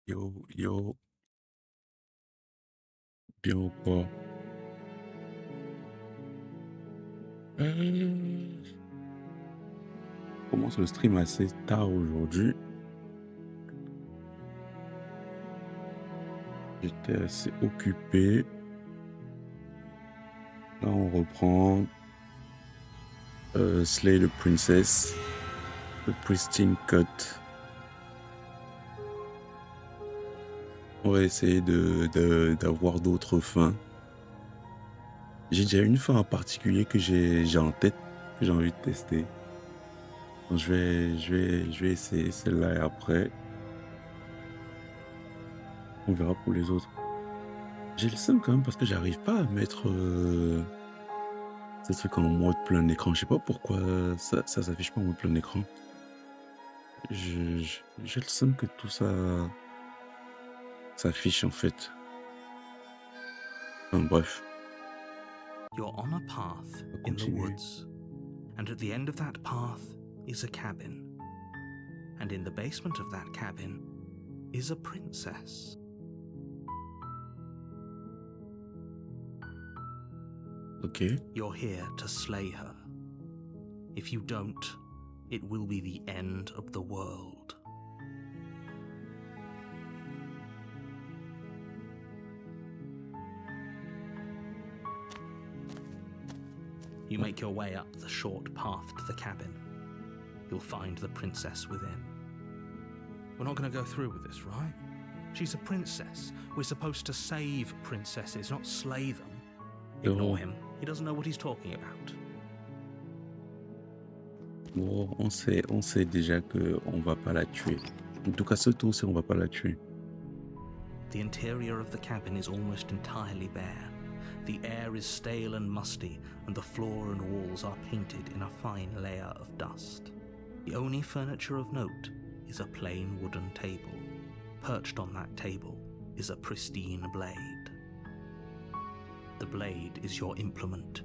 Yo, yo, bien ou pas? Je commence le stream assez tard aujourd'hui. J'étais assez occupé. Là, on reprend Slay the Princess, The Pristine Cut. On va essayer d'avoir d'autres fins. J'ai déjà une fin en particulier que j'ai en tête, que j'ai envie de tester. Donc, je vais essayer celle-là et après, on verra pour les autres. J'ai le seum quand même parce que j'arrive pas à mettre ces trucs en mode plein écran. Je sais pas pourquoi ça s'affiche pas en mode plein écran. J'ai le seum que tout ça s'affiche en fait. Enfin, bref, You're on a path on va in the continuer. woods, and at the end of that path is a cabin. And in the basement of that cabin is a princess. Ok. You're here to slay her. If you don't, it will be the end of the world. You make your way up the short path to the cabin. You'll find the princess within. We're not going to go through with this, right? She's a princess. We're supposed to save princesses, not slay them. Ignore him. He doesn't know what he's talking about. Bon, on sait déjà que on va pas la tuer. En tout cas, ce tour, c'est on va pas la tuer. The interior of the cabin is almost entirely bare. The air is stale and musty, and the floor and walls are painted in a fine layer of dust. The only furniture of note is a plain wooden table. Perched on that table is a pristine blade. The blade is your implement.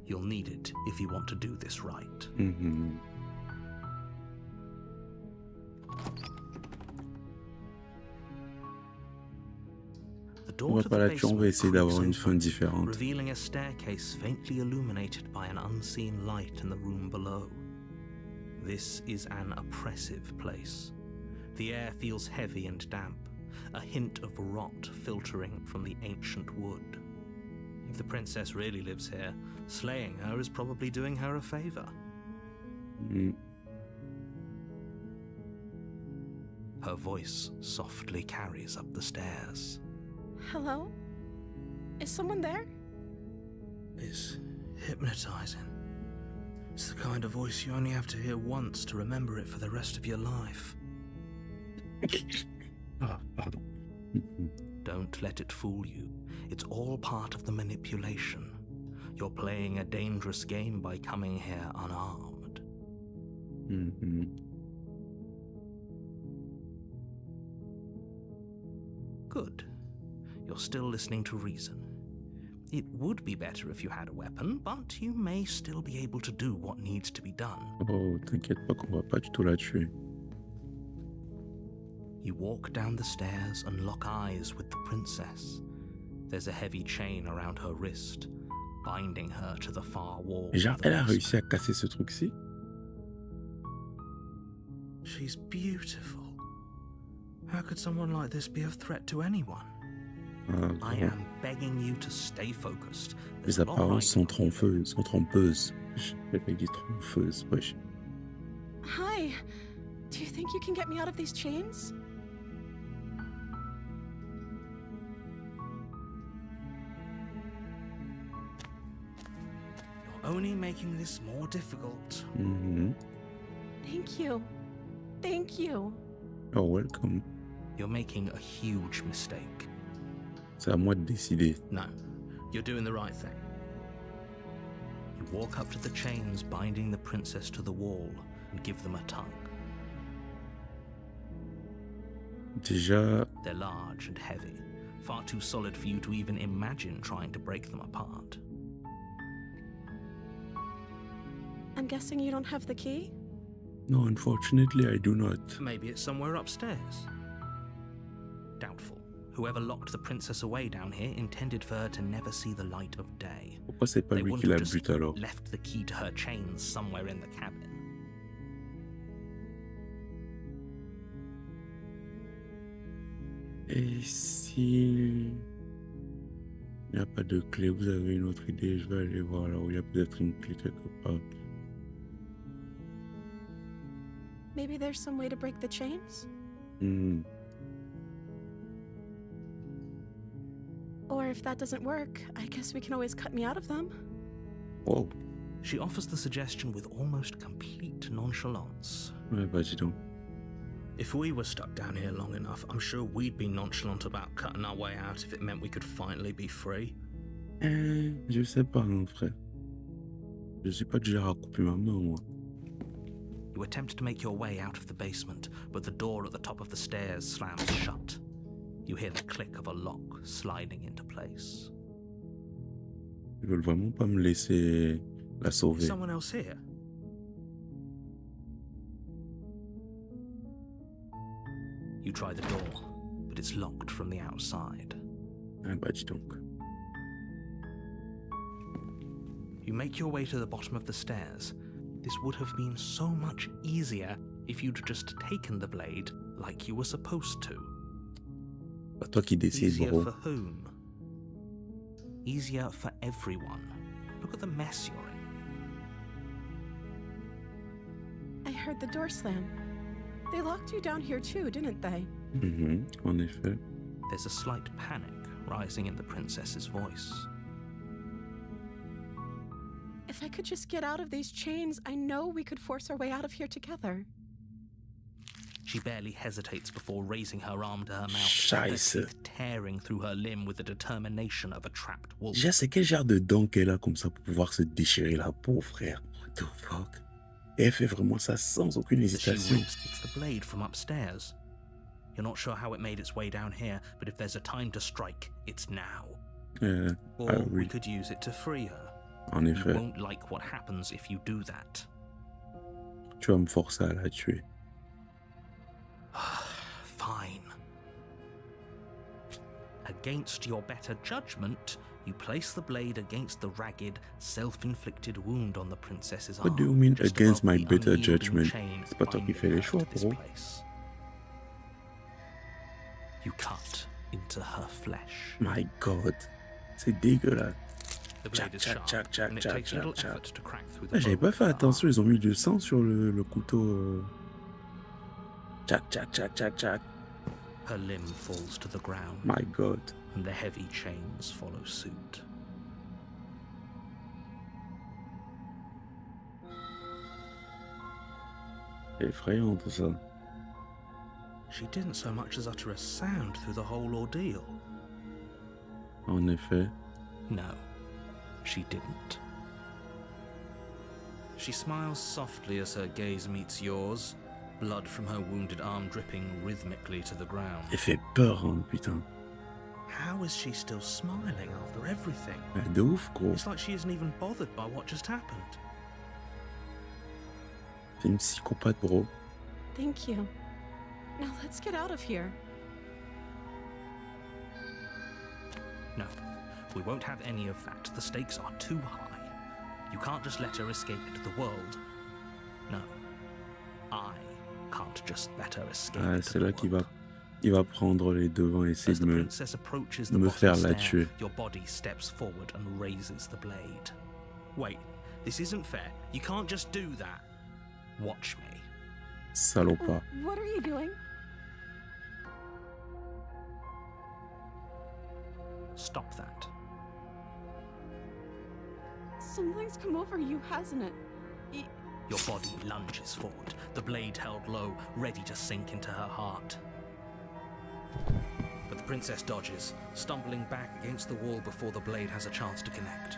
You'll need it if you want to do this right. Mhm. The On door va to pas the la tuer, on va basement essayer creaks d'avoir une fin open, différente. revealing a staircase faintly illuminated by an unseen light in the room below. This is an oppressive place. The air feels heavy and damp, a hint of rot filtering from the ancient wood. If the princess really lives here, slaying her is probably doing her a favor. Mm. Her voice softly carries up the stairs. Hello? Is someone there? It's hypnotizing. It's the kind of voice you only have to hear once to remember it for the rest of your life. Ah, pardon. Mhm. Don't let it fool you. It's all part of the manipulation. You're playing a dangerous game by coming here unarmed. Mhm. Good. You're still listening to reason. It would be better if you had a weapon, but you may still be able to do what needs to be done. Oh, t'inquiète pas qu'on va pas du tout la tuer. You walk down the stairs and lock eyes with the princess. There's a heavy chain around her wrist, binding her to the far wall. Et genre, of the elle a basement. réussi à casser ce truc-ci. She's beautiful. How could someone like this be a threat to anyone? Ah, I bon. am begging you to stay focused. Les There's a lot apparences sont riding on you. trompeuses, sont trompeuses. J'ai fait dit trompeuses, wesh. Hi. Do you think you can get me out of these chains? You're only making this more difficult. Mhm. Thank you. Thank you. Oh, welcome. You're making a huge mistake. C'est à moi de décider. No, you're doing the right thing. You walk up to the chains binding the princess to the wall and give them a tug. Déjà, They're large and heavy, far too solid for you to even imagine trying to break them apart. I'm guessing you don't have the key? no, unfortunately, I do not. Maybe it's somewhere upstairs. Doubtful. Whoever locked the princess away down here intended for her to never see the light of day. Pourquoi c'est pas They lui qui wouldn't la have just bute alors? left the key to her chains somewhere in the cabin. Et si il n'y a pas de clé, vous avez une autre idée? Je vais aller voir là où il y a peut-être une clé quelque part. Maybe there's some way to break the chains? Hmm. Or if that doesn't work, I guess we can always cut me out of them. Wow. She offers the suggestion with almost complete nonchalance. Ouais, bah dis donc. If we were stuck down here long enough, I'm sure we'd be nonchalant about cutting our way out if it meant we could finally be free. Je sais pas, mon frère. Je suis pas du genre à couper ma main, moi. You attempt to make your way out of the basement, but the door at the top of the stairs slams shut. You hear the click of a lock sliding into place. Ils veulent vraiment pas me laisser la Is sauver. someone else here? You try the door, but it's locked from the outside. Ah bah dis donc. You make your way to the bottom of the stairs. This would have been so much easier if you'd just taken the blade like you were supposed to. Pas toi qui décides, Easier bro. for whom? Easier for everyone. Look at the mess you're in. I heard the door slam. They locked you down here too, didn't they? En effet. There's a slight panic rising in the princess's voice. If I could just get out of these chains, I know we could force our way out of here together. She barely hesitates before raising her arm to her mouth, her Scheiße. teeth tearing through her limb with the determination of a trapped wolf. Déjà, c'est quel genre de dents qu'elle a comme ça pour pouvoir se déchirer la peau, frère? What the fuck? Et elle fait vraiment ça sans aucune As she hésitation. rips, it's the blade from upstairs. You're not sure how it made its way down here, but if there's a time to strike, it's now. Or we Oui, could use it to free her. en You effet. won't like what happens if you do that. Tu vas me forcer à la tuer. Fine. Against your better judgment, you place the blade against the ragged, self-inflicted wound on the princess's arm. What do you mean just against above my the better unyielding judgment? chain C'est pas toi qui binding fais les her choix, to this bro. place. You cut into her flesh. My God. C'est dégueulasse. The blade is sharp, Tchac, tchac, and it tchac, takes little tchac, effort to crack through the Ah, j'avais bone pas fait of the attention, arm. ils ont mis du sang sur le couteau. Tchac, tchac, tchac, tchac, tchac. Her limb falls to the ground, My God. and the heavy chains follow suit. C'est effrayant tout ça. She didn't so much as utter a sound through the whole ordeal. En effet. No, she didn't. She smiles softly as her gaze meets yours, blood from her wounded arm dripping rhythmically to the ground. Elle fait peur, hein, putain. How is she still smiling after everything? Ah, de ouf, gros. It's like she isn't even bothered by what just happened. C'est une psychopathe, bro. Thank you. Now let's get out of here. No, we won't have any of that. The stakes are too high. You can't just let her escape into the world. No, I can't just let her escape Ah, into c'est the là qu'il world. va prendre les devants et essayer As de the me... princess approaches the me bottom faire la stair, tuer. your body steps forward and raises the blade. Wait, this isn't fair. You can't just do that. Watch me. Salopard. What are you doing? Stop that. Something's come over you, hasn't it? Your body lunges forward, the blade held low, ready to sink into her heart. But the princess dodges, stumbling back against the wall before the blade has a chance to connect.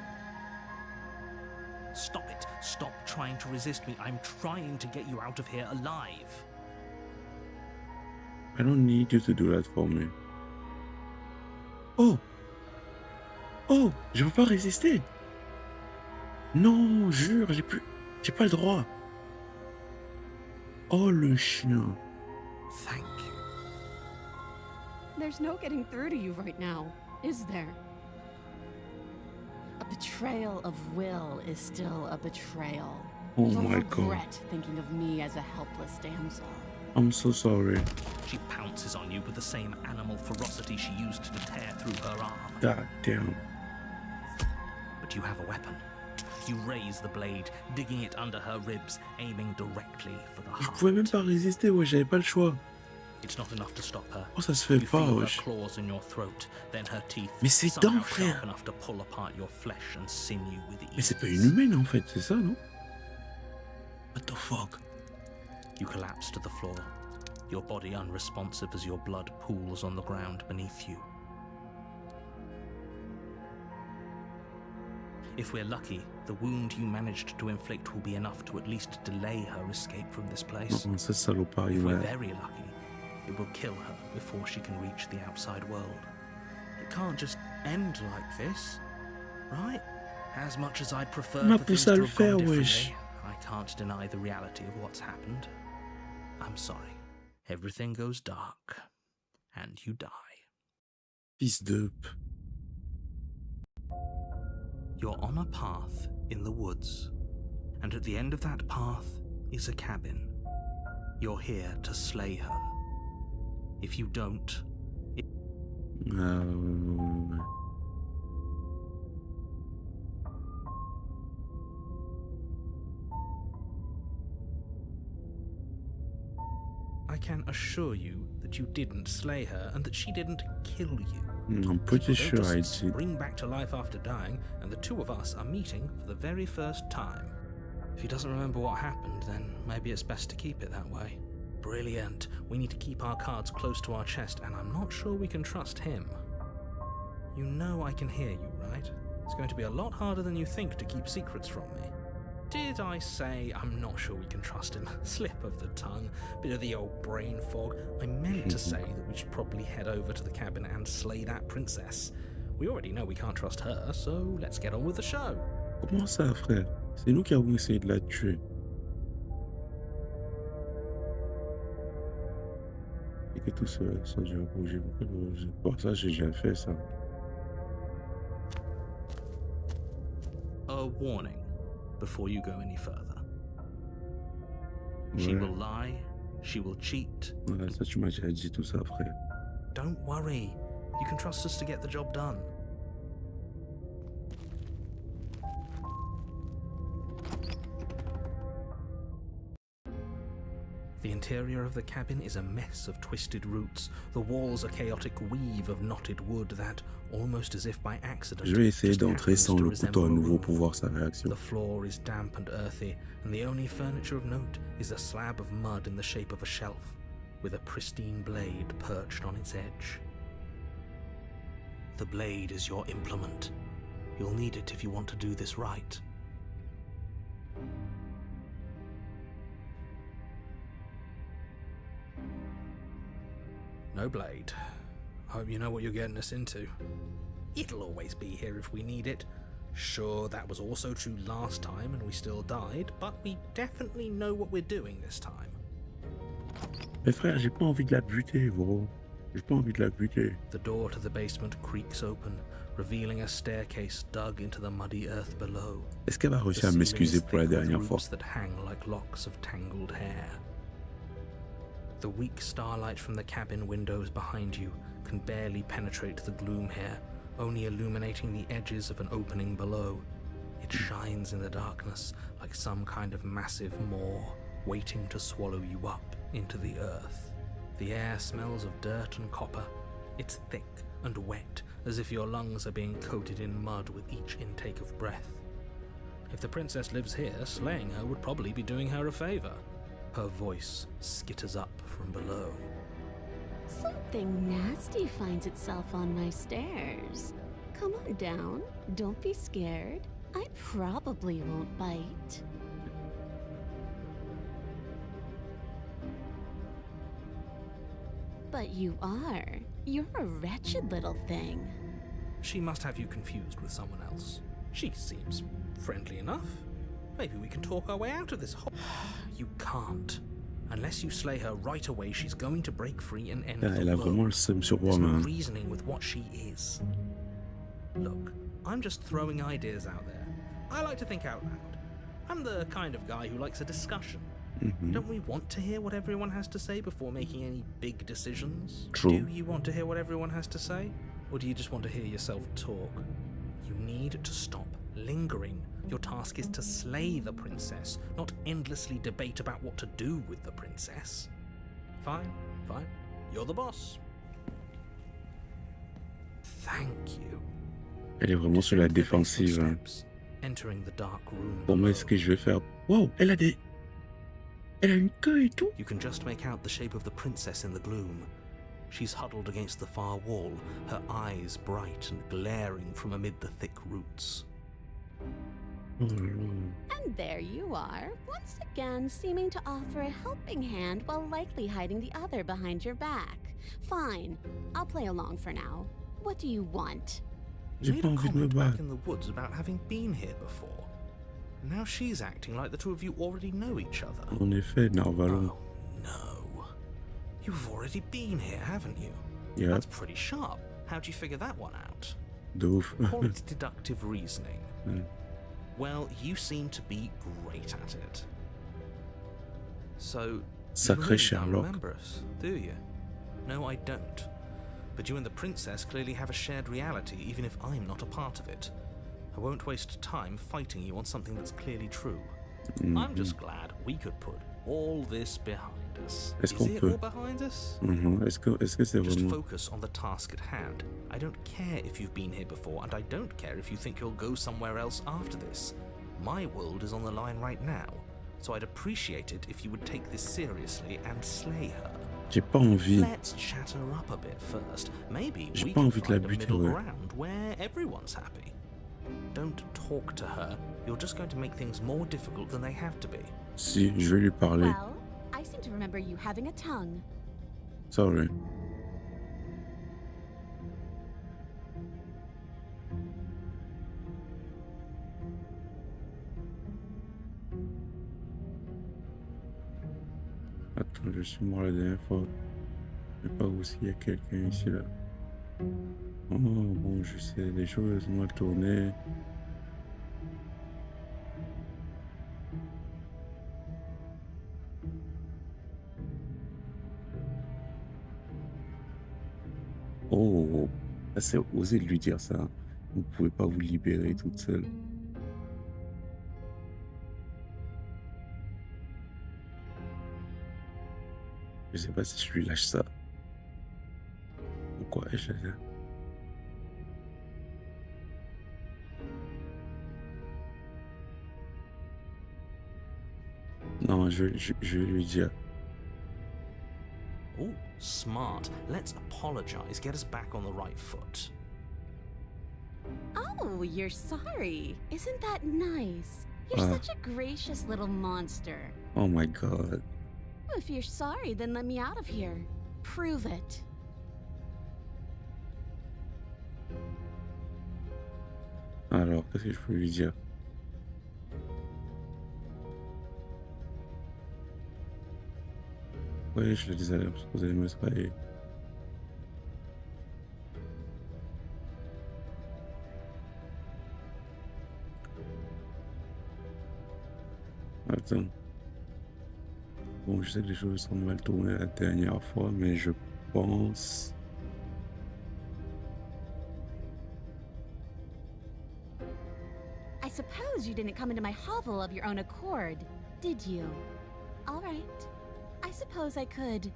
Stop it. Stop trying to resist me. I'm trying to get you out of here alive. I don't need you to do that for me. Oh! Oh! Je peux pas résister! Non, jure, j'ai pas le droit. Oh, le chien. Thank you. There's no getting through to you right now, is there? A betrayal of Will is still a betrayal. Oh You'll my god. regret thinking of me as a helpless damsel. I'm so sorry. She pounces on you with the same animal ferocity she used to tear through her arm. God damn. But you have a weapon. You raise the blade, digging it under her ribs, aiming directly for the Je heart. pouvais même pas résister, ouais, j'avais pas le choix. It's not enough to stop her. Oh, ça se fait You pas, feel her wesh. claws in your throat, then her teeth Mais c'est somehow dents, frère. sharp enough to pull apart your flesh and sinew with ease. Mais c'est pas une humaine en fait, c'est ça, non? What the fuck? You collapse to the floor, your body unresponsive as your blood pools on the ground beneath you. If we're lucky, the wound you managed to inflict will be enough to at least delay her escape from this place. Non, ça saloperie, If we're ouais. very lucky, it will kill her before she can reach the outside world. It can't just end like this, right? As much as I'd prefer On m'a for things poussé à to le have gone faire, wesh. differently, I can't deny the reality of what's happened. I'm sorry. Everything goes dark, and you die. Fils de... You're on a path in the woods, and at the end of that path is a cabin. You're here to slay her. If you don't, Ah, ouais. I can assure you that you didn't slay her and that she didn't kill you. I'm pretty People sure don't I just did. spring back to life after dying, and the two of us are meeting for the very first time. If he doesn't remember what happened, then maybe it's best to keep it that way. Brilliant. We need to keep our cards close to our chest, and I'm not sure we can trust him. You know I can hear you, right? It's going to be a lot harder than you think to keep secrets from me. Did I say I'm not sure we can trust him? Slip of the tongue, bit of the old brain fog. I meant to say that we should probably head over to the cabin and slay that princess. We already know we can't trust her, so let's get on with the show. Comment ça, frère? C'est nous qui avons essayé de la tuer. Et que tout ça a dû bouger. Bon, ça, j'ai déjà fait ça. A warning before you go any further. She Ouais. will lie, she will cheat. Ouais, ça, tu m'as déjà dit tout ça, frère. Don't worry, you can trust us to get the job done. The interior of the cabin is a mess of twisted roots. The walls a chaotic weave of knotted wood that, almost as if by accident, Je vais essayer just d'entrer happens sans to le resemble couteau à a nouveau room. pour voir sa réaction. The floor is damp and earthy, and the only furniture of note is a slab of mud in the shape of a shelf, with a pristine blade perched on its edge. The blade is your implement. You'll need it if you want to do this right. No blade. Hope you know what you're getting us into. It'll always be here if we need it. Sure, that was also true last time and we still died, but we definitely know what we're doing this time. Mais frère, j'ai pas envie de la buter, gros. J'ai pas envie de la buter. The door to the basement creaks open, revealing a staircase dug into the muddy earth below. Est-ce qu'elle va The réussir à ceiling m'excuser is pour la thick with dernière fois? roots that hang like locks of tangled hair. The weak starlight from the cabin windows behind you can barely penetrate the gloom here, only illuminating the edges of an opening below. It shines in the darkness like some kind of massive maw waiting to swallow you up into the earth. The air smells of dirt and copper. It's thick and wet, as if your lungs are being coated in mud with each intake of breath. If the princess lives here, slaying her would probably be doing her a favor. Her voice skitters up from below. Something nasty finds itself on my stairs. Come on down. Don't be scared. I probably won't bite. But you are. You're a wretched little thing. She must have you confused with someone else. She seems friendly enough. Maybe we can talk our way out of this hole. You can't. Unless you slay her right away, she's going to break free and end Elle the a vraiment le world. seum sur There's no moi-même. reasoning with what she is. Look, I'm just throwing ideas out there. I like to think out loud. I'm the kind of guy who likes a discussion. Don't we want to hear what everyone has to say before making any big decisions? True. Do you want to hear what everyone has to say? Or do you just want to hear yourself talk? You need to stop lingering. Your task is to slay the princess, not endlessly debate about what to do with the princess. Fine, fine. You're the boss. Thank you. Elle est vraiment sur la Descend the basement défensive. Hein. steps, entering the dark room Pour moi, below. ce que je vais faire... Wow, elle a des... Elle a une queue et tout. You can just make out the shape of the princess in the gloom. She's huddled against the far wall, her eyes bright and glaring from amid the thick roots. Oh là là. And there you are, once again seeming to offer a helping hand while likely hiding the other behind your back. Fine, I'll play along for now. What do you want? J'ai You pas made a envie de me comment back battre. in the woods about having been here before. Now she's acting like the two of you already know each other. En effet, Narvalon. Oh no. You've already been here, haven't you? Yep, That's pretty sharp. How'd you figure that one out? de ouf. Call it deductive reasoning. Mm. Well, you seem to be great at it. So, Sacré you really don't Sherlock. remember us, do you? No, I don't. But you and the princess clearly have a shared reality, even if I'm not a part of it. I won't waste time fighting you on something that's clearly true. I'm just glad we could put all this behind us. Est-ce Is qu'on it peut? all behind us? Est-ce que c'est Just vraiment... focus on the task at hand. I don't care if you've been here before, and I don't care if you think you'll go somewhere else after this. My world is on the line right now, so I'd appreciate it if you would take this seriously and slay her. J'ai pas envie. Let's chat her up a bit first. Maybe J'ai we pas can envie de la find a buter, middle ouais. ground where everyone's happy. Don't talk to her. You're just going to make things more difficult than they have to be. Si, je vais lui parler. Well, I seem to remember you having a tongue. Sorry. Attends, je suis mort la dernière fois. Je sais pas où s'il y a quelqu'un ici là. Oh bon, je sais, les choses mal tournées. Oh, ça, c'est osé de lui dire ça. Vous pouvez pas vous libérer toute seule. Je sais pas si je lui lâche ça. Pourquoi je lâche ça? Non, je vais lui dire. Oh, smart. Let's apologize. Get us back on the right foot. Oh, you're sorry. Isn't that nice? You're Ah. such a gracious little monster. Oh my god. If you're sorry, then let me out of here. Prove it. Alors, qu'est-ce que je peux lui dire? Ouais, je le disais, parce que vous allez me trahir. Attends. Bon, je sais que les choses sont mal tournées la dernière fois, mais je pense... I suppose you didn't come into my hovel of your own accord, did you? All right. I suppose I could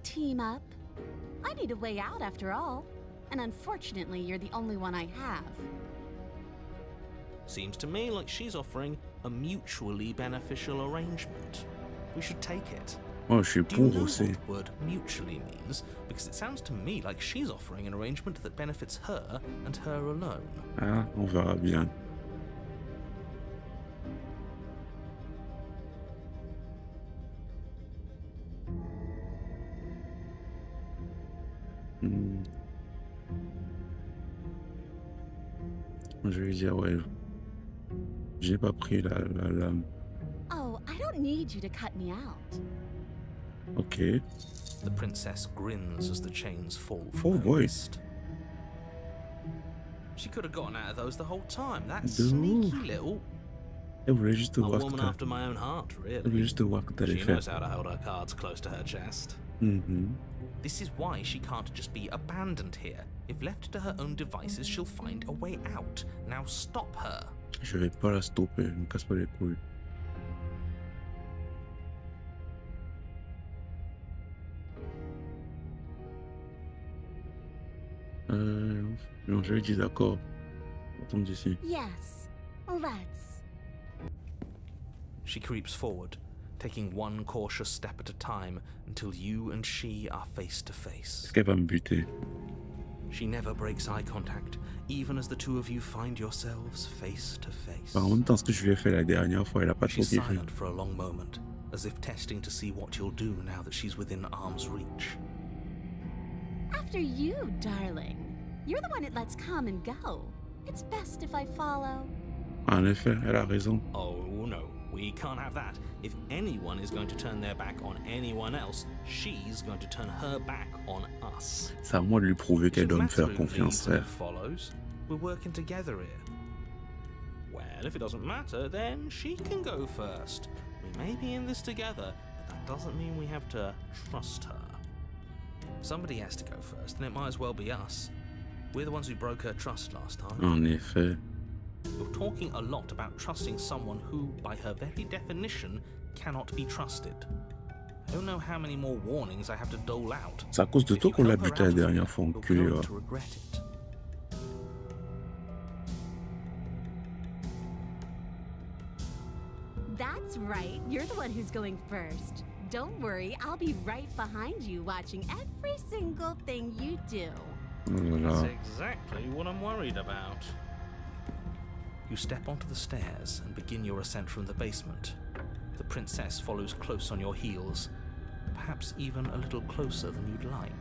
team up. I need a way out after all. And unfortunately, you're the only one I have. Seems to me like she's offering a mutually beneficial arrangement. We should take it. Oh, je suis Do you pour know aussi. what the word mutually means? Because it sounds to me like she's offering an arrangement that benefits her and her alone. Ah, on verra bien. Hmm. Je vais lui dire, ouais, j'ai pas pris la lame. Oh, I don't need you to cut me out. Ok. The princess grins as the chains fall Oh from her boy. wrist. She could have gotten out of those the whole time. That De sneaky ouf. little... Elle voulait juste A voir que woman after my own heart, Elle voulait really. juste voir que t'allais She faire. knows how to hold her cards close to her chest. Mhm. This is why she can't just be abandoned here. If left to her own devices, she'll find a way out. Now stop her. Je vais pas la stopper, me casse pas les couilles. Non, je lui dis d'accord. On tombe d'ici. Yes, let's. She creeps forward, taking one cautious step at a time until you and she are face to face. Est-ce qu'elle va me buter? She never breaks eye contact, even as the two of you find yourselves face to face. En même temps, ce que je lui ai fait la dernière fois, elle a pas trop She's kiffé. silent for a long moment, as if testing to see what you'll do now that she's within arm's reach. After you, darling. You're the one it lets come and go. It's best if I follow. En effet, elle a raison. Oh no, we can't have that. If anyone is going to turn their back on anyone else, she's going to turn her back on us. C'est à moi de lui prouver qu'elle doit me faire Shouldn't matter who confiance, leads and frère. who follows. We're working together here. Well, if it doesn't matter, then she can go first. We may be in this together, but that doesn't mean we have to trust her. Somebody has to go first, and it might as well be us. We're the ones who broke her trust last time. En effet. You're talking a lot about trusting someone who, by her very definition, cannot be trusted. I don't know how many more warnings I have to dole out. C'est à cause de If toi you qu'on l'a help her buté la out of dernière here, fois, you're enculé. going Va. to regret it. That's right. You're the one who's going first. Don't worry, I'll be right behind you watching every single thing you do. Oh là That's là. exactly what I'm worried about. You step onto the stairs and begin your ascent from the basement. The princess follows close on your heels, perhaps even a little closer than you'd like.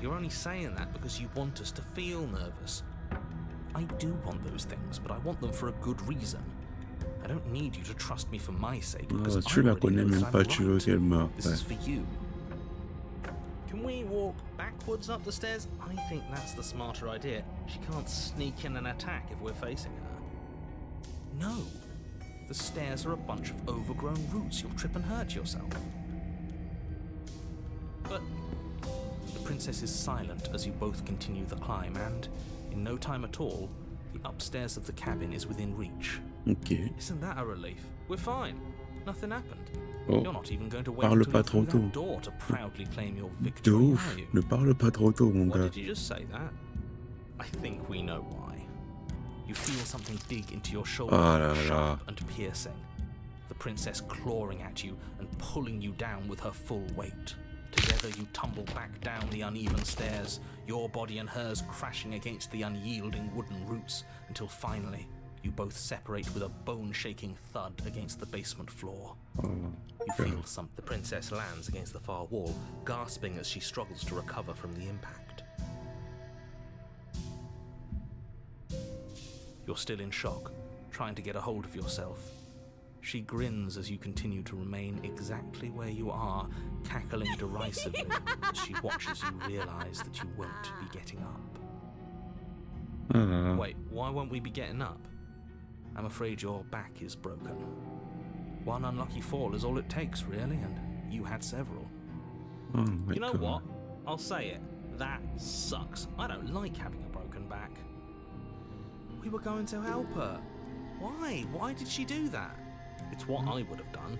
You're only saying that because you want us to feel nervous. I do want those things, but I want them for a good reason. I don't need you to trust me for my sake, because Oh, I tu la already connais know même that pas, I'm tu veux right. qu'elle meure, This is frère. for you. Can we walk backwards up the stairs? I think that's the smarter idea. She can't sneak in and attack if we're facing her. No. The stairs are a bunch of overgrown roots. You'll trip and hurt yourself. But the princess is silent as you both continue the climb, and in no time at all, the upstairs of the cabin is within reach. Ok. Isn't that a relief? We're fine. Nothing happened. Oh. You're not even going to wait Parle until pas you're through trop that tôt. door to proudly claim your De victory, ouf. are you? Ne parle pas trop tôt, mon Why gars. did you just say that? I think we know why. You feel something dig into your shoulder, Ah là sharp là. and piercing. The princess clawing at you and pulling you down with her full weight. Together you tumble back down the uneven stairs, your body and hers crashing against the unyielding wooden roots, until finally you both separate with a bone-shaking thud against the basement floor. Oh, You frère. feel some. The princess lands against the far wall, gasping as she struggles to recover from the impact. You're still in shock, trying to get a hold of yourself. She grins as you continue to remain exactly where you are, cackling derisively as she watches you realize that you won't be getting up. Ah là là. Wait, why won't we be getting up? I'm afraid your back is broken. One unlucky fall is all it takes, really, and you had several. Oh my You know God. what? I'll say it. That sucks. I don't like having a broken back. We were going to help her. Why? Why did she do that? It's what I would have done.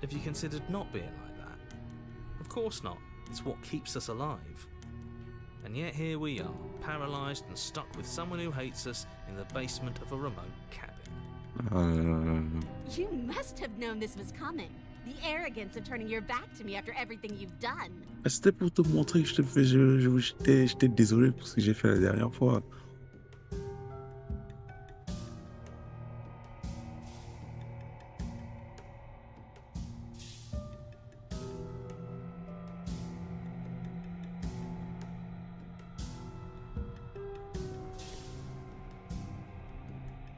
Have you considered not being like that? Of course not. It's what keeps us alive. And yet here we are, paralysed and stuck with someone who hates us in the basement of a remote cabin. Ah là là là là. You must have known this was coming. The arrogance of turning your back to me after everything you've done. Ah, c'était pour te montrer que j'étais désolé pour ce que j'ai fait la dernière fois.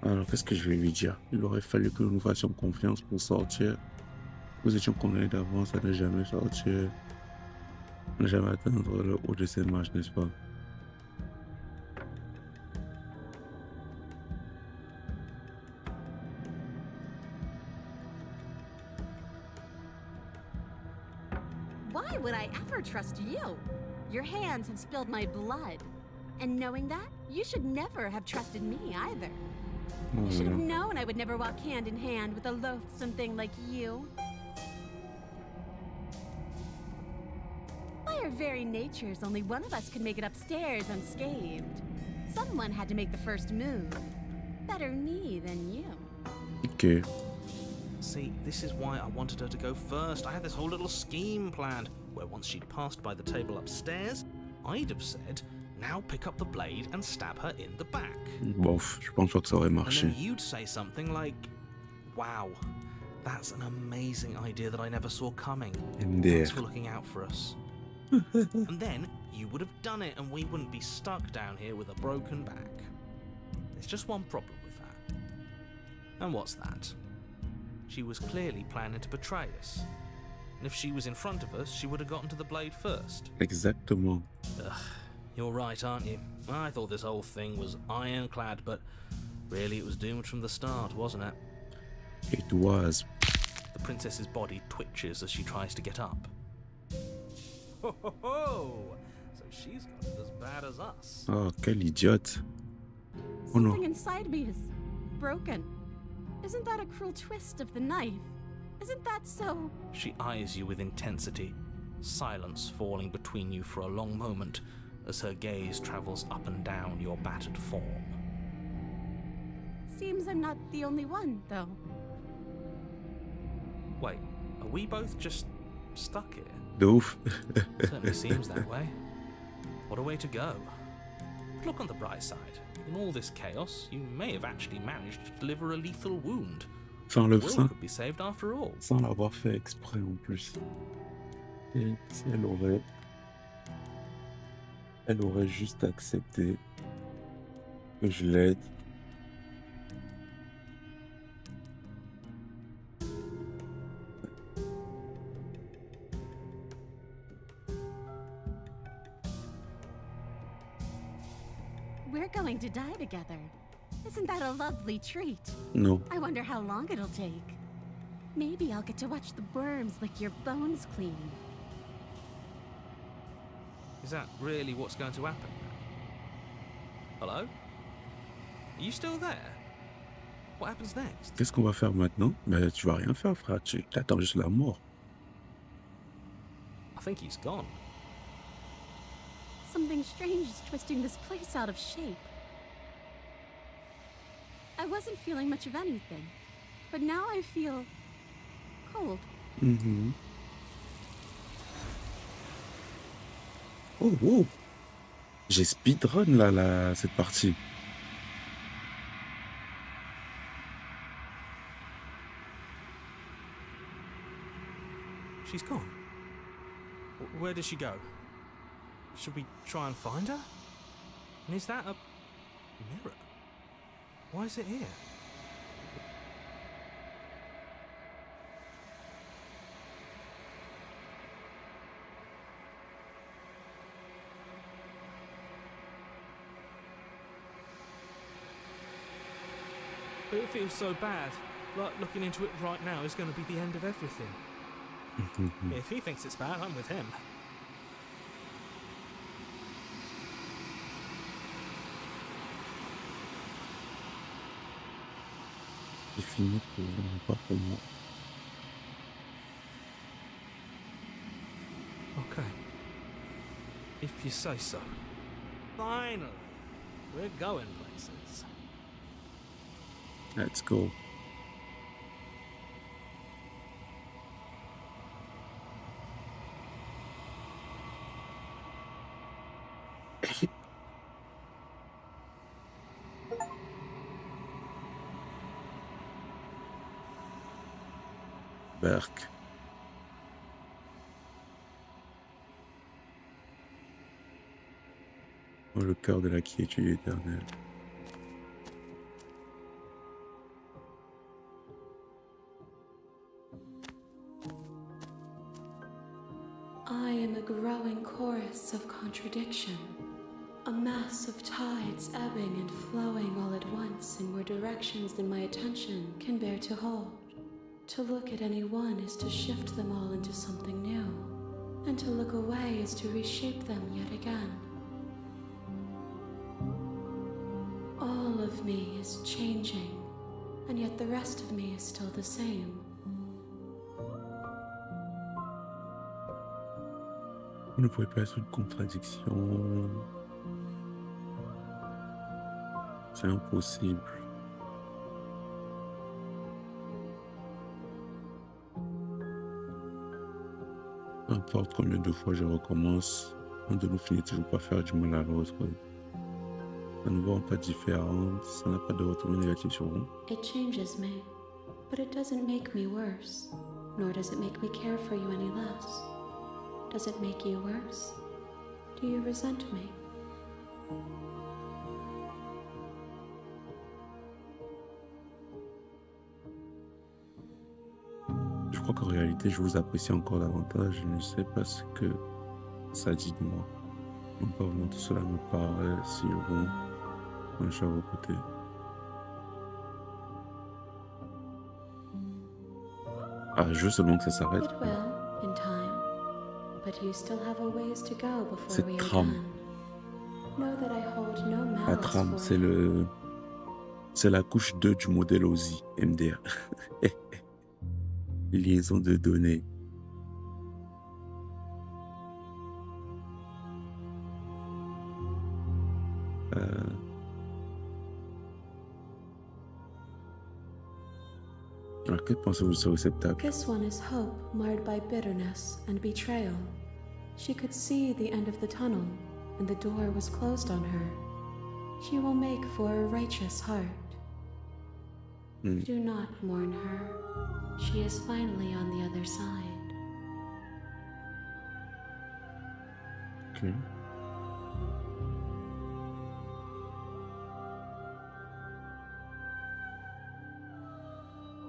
Alors, qu'est-ce que je vais lui dire? Il aurait fallu que nous fassions confiance pour sortir. Nous étions condamnés d'avance à ne jamais sortir, à ne jamais atteindre le haut de ces marches, n'est-ce pas? Why would I ever trust you? Your hands have spilled my blood. And knowing that, you should never have trusted me either. Oh You should là have là. known I would never walk hand in hand with a loathsome thing like you. By our very natures, only one of us could make it upstairs unscathed. Someone had to make the first move. Better me than you. Ok. See, this is why I wanted her to go first. I had this whole little scheme planned, where once she'd passed by the table upstairs, I'd have said, now pick up the blade and stab her in the back. Bof, je pense pas que ça aurait And marché. then you'd say something like, wow, that's an amazing idea that I never saw coming. MDR. Thanks for looking out for us. And then you would have done it and we wouldn't be stuck down here with a broken back. There's just one problem with that. And what's that? She was clearly planning to betray us. And if she was in front of us, she would have gotten to the blade first. Exactement. Ugh, you're right, aren't you? I thought this whole thing was ironclad, but really it was doomed from the start, wasn't it? It was. The princess's body twitches as she tries to get up. Ho ho ho! So she's got it as bad as us. Oh, quel idiote. Oh no. Something inside me is broken. Isn't that a cruel twist of the knife? Isn't that so? She eyes you with intensity, silence falling between you for a long moment as her gaze travels up and down your battered form. Seems I'm not the only one, though. Wait, are we both just stuck here? De ouf. Certainly seems that way. What a way to go. But look on the bright side. In all this chaos, you may have actually managed to deliver a lethal wound. Sans Will le could be saved after all. sans l'avoir fait exprès en plus. Et si elle aurait juste accepté que je l'aide. We're going to die together. Isn't that a lovely treat? Non. I wonder how long it'll take. Maybe I'll get to watch the worms lick your bones clean. Is that really what's going to happen? Hello? Are you still there? What happens next? Qu'est-ce qu'on va faire maintenant? Ben, tu vas rien faire, frère. Tu t'attends juste la mort. I think he's gone. Something strange is twisting this place out of shape. I wasn't feeling much of anything, but now I feel cold. Mhm. Oh, wow. J'ai speedrun là, cette partie. She's gone. Where did she go? Should we try and find her? And is that a mirror? Why is it here? But it feels so bad. Like looking into it right now is going to be the end of everything. If he thinks it's bad, I'm with him. J'ai fini pour vous, mais pas pour moi. Okay. If you say so. Finally, we're going places. Let's go. Berk. Oh, le cœur de la quiétude éternelle. growing chorus of contradiction. A mass of tides ebbing and flowing all at once in more directions than my attention can bear to hold. To look at any one is to shift them all into something new, and to look away is to reshape them yet again. All of me is changing, and yet the rest of me is still the same. Vous ne pouvez pas être une contradiction. C'est impossible. Peu importe combien de fois je recommence, un de nous finit toujours par faire du mal à l'autre. Ça ne vous rend pas différente, ça n'a pas de retour négatif sur vous. It changes me, but it doesn't make me worse, nor does it make me care for you any less. Does it make you worse? Do you resent me? Je crois qu'en réalité, je vous apprécie encore davantage. Je ne sais pas ce que ça dit de moi. Non pas vraiment tout cela me paraît si bon quand je suis à vos côtés. Ah, je veux seulement que ça s'arrête. It will, in time. But you still have a ways to go before Cette we are trame. done. Know that I hold no La malice trame, for c'est you. c'est la couche 2 du modèle OSI, MDR. Liaison de données. À quel pensez-vous ce réceptacle? This one is hope marred by bitterness and betrayal. She could see the end of the tunnel, and the door was closed on her. She will make for a righteous heart. Do not mourn her. She is finally on the other side. Ok.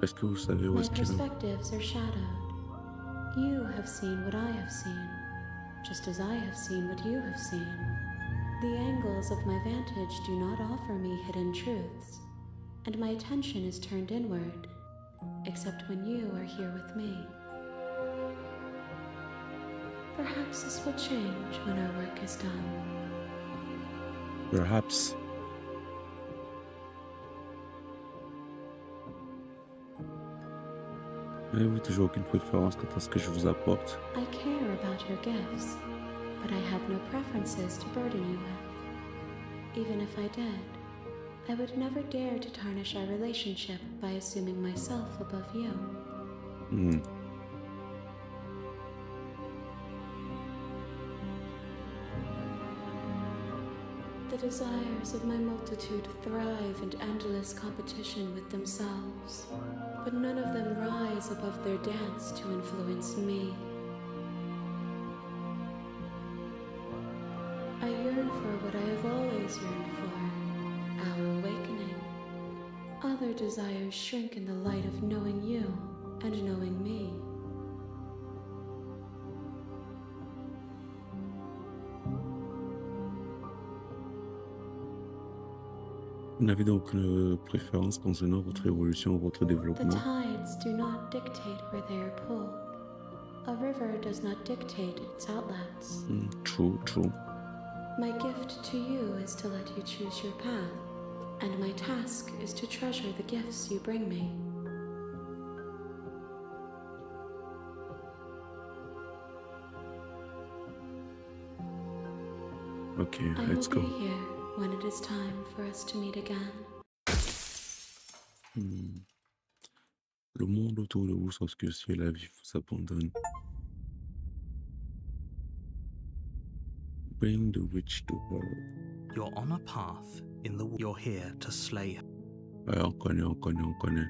Est-ce que vous savez où My est-ce qu'elle est? perspectives are shadowed. You have seen what I have seen, just as I have seen what you have seen. The angles of my vantage do not offer me hidden truths, and my attention is turned inward, except when you are here with me. Perhaps this will change when our work is done. Perhaps. N'avez-vous toujours aucune préférence quant à ce que je vous apporte? I care about your gifts, but I have no preferences to burden you with. Even if I did, I would never dare to tarnish our relationship by assuming myself above you. Hmm. The desires of my multitude thrive in endless competition with themselves, but none of them rise above their dance to influence me. I yearn for what I have always yearned for, our awakening. Other desires shrink in the light of knowing you and knowing me. Vous n'avez donc aucune préférence concernant votre évolution ou votre The développement? tides do not dictate where they are pulled. A river does not dictate its outlets. Hmm, true, true. My gift to you is to let you choose your path, and my task is to treasure the gifts you bring me. Ok, I let's will go. be here when it is time for us to meet again. Hmm. Le monde autour de vous s'obscurcit et la vie vous abandonne. Bring the witch to her. You're on a path in the. You're here to slay her. Ouais, on connaît, on connaît, on connaît.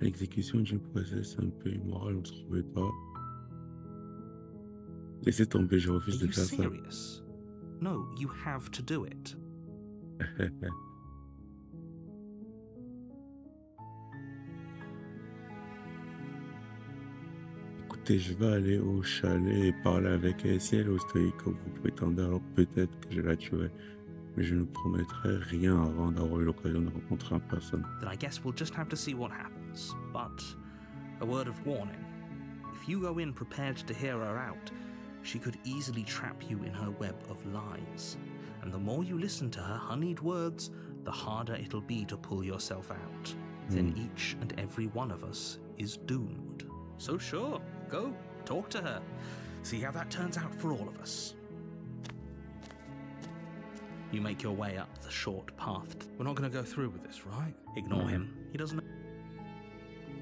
L'exécution d'une procès un peu immoral, vous ne trouvez pas? Laissez tomber, je Are refuse de you faire ça. serious? No, you have to do it. Écoutez, je vais aller au chalet et parler avec elle. Si elle est aussi stoïque comme vous prétendez, alors peut-être que je la tuerai. Mais je ne promettrai rien avant d'avoir eu l'occasion de rencontrer en personne. Then I guess we'll just have to see what happens. But a word of warning. If you go in prepared to hear her out, she could easily trap you in her web of lies. And the more you listen to her honeyed words, the harder it'll be to pull yourself out. Then each and every one of us is doomed. So sure, go, talk to her. See how that turns out for all of us. You make your way up the short path. We're not going to go through with this, right? Ignore him. He doesn't.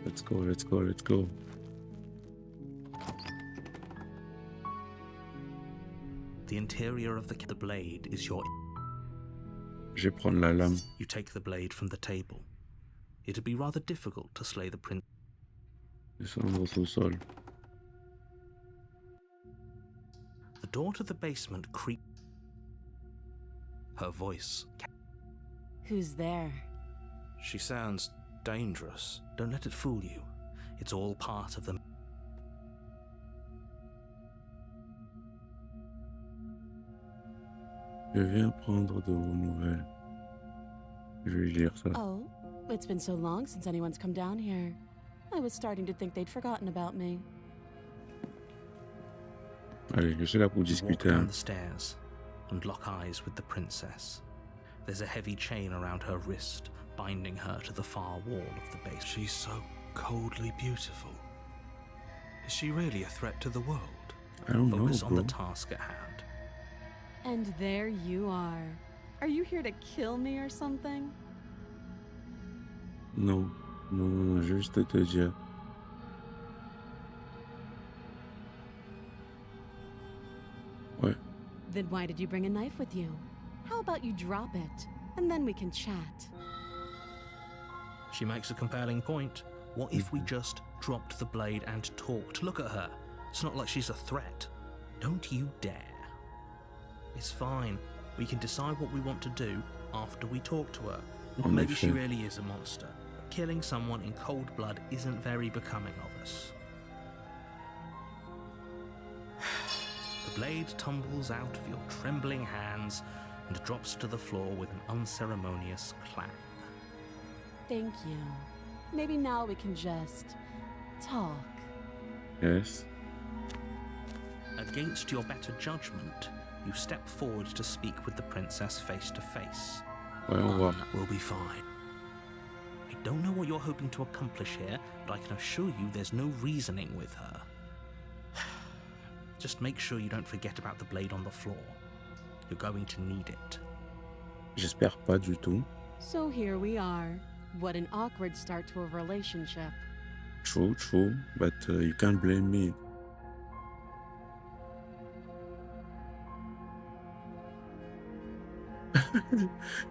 Let's go, let's go, let's go. The interior of the blade is your. Je vais prendre la lame. You take the blade from the table. It'd be rather difficult to slay the prince. Descendre au sous-sol. The door to the basement creaks. Her voice. Who's there? She sounds dangerous. Don't let it fool you. It's all part of the. Je viens prendre de vos nouvelles. Je vais lire ça. Oh, it's been so long since anyone's come down here. I was starting to think they'd forgotten about me. Allez, je suis là pour You walk discuter. down Hein. the stairs and lock eyes with the princess. There's a heavy chain around her wrist, binding her to the far wall of the basement. She's so coldly beautiful. Is she really a threat to the world? I don't know, Focus on bro. the task at hand. And there you are. Are you here to kill me or something? Non, non, non, non, juste te dire. Ouais, Then why did you bring a knife with you? How about you drop it, and then we can chat? She makes a compelling point. What if we just dropped the blade and talked? Look at her. It's not like she's a threat. Don't you dare. It's fine. We can decide what we want to do after we talk to her. Or En maybe she effet. really is a monster. Killing someone in cold blood isn't very becoming of us. The blade tumbles out of your trembling hands and drops to the floor with an unceremonious clang. Thank you. Maybe now we can just talk. yes. Against your better judgment, you step forward to speak with the princess face to face. Voyons voir. We'll be fine. I don't know what you're hoping to accomplish here, but I can assure you there's no reasoning with her. Just make sure you don't forget about the blade on the floor. You're going to need it. J'espère pas du tout. So here we are. What an awkward start to a relationship. True, true. But you can't blame me.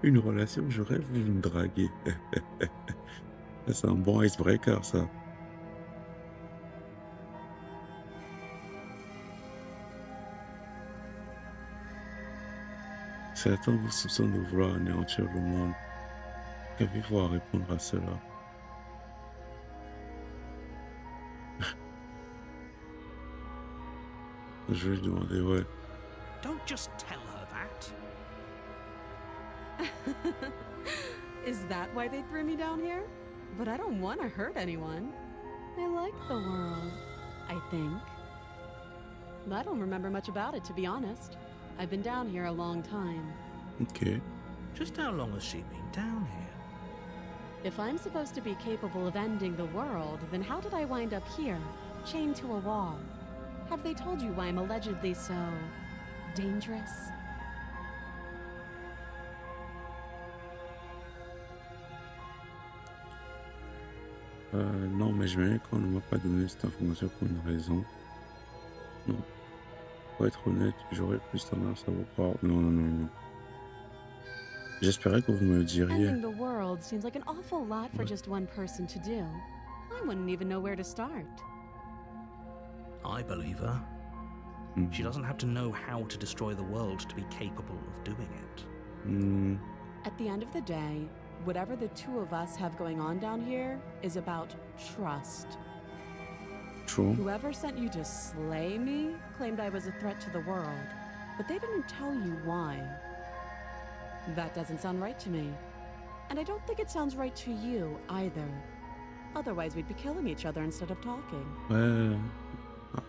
Une relation, je rêve de me draguer. Ça, c'est un bon icebreaker, ça. Certains vous soupçonnent de vouloir anéantir le monde. Qu'avez-vous à répondre à cela? Je vais lui demander, ouais. Don't just tell her that. Is that why they threw me down here? But I don't want to hurt anyone. I like the world, I think. I don't remember much about it, to be honest. I've been down here a long time. Ok. Just how long has she been down here? If I'm supposed to be capable of ending the world, then how did I wind up here, chained to a wall? Have they told you why I'm allegedly so dangerous? Non, mais je vais qu'on ne m'a pas donné cette information pour une raison. Non. Pour être honnête, j'aurais plus tendance à vous croire. Non, non, non, non. J'espérais que vous me le diriez. Ending the world seems like an awful lot for just one person to do. I wouldn't even know where to start. I believe her. Mhm. She doesn't have to know how to destroy the world to be capable of doing it. Hmm, At the end of the day, whatever the two of us have going on down here is about trust. True. Whoever sent you to slay me claimed I was a threat to the world, but they didn't tell you why. That doesn't sound right to me. And I don't think it sounds right to you either. Otherwise, we'd be killing each other instead of talking. Ouais. Ah.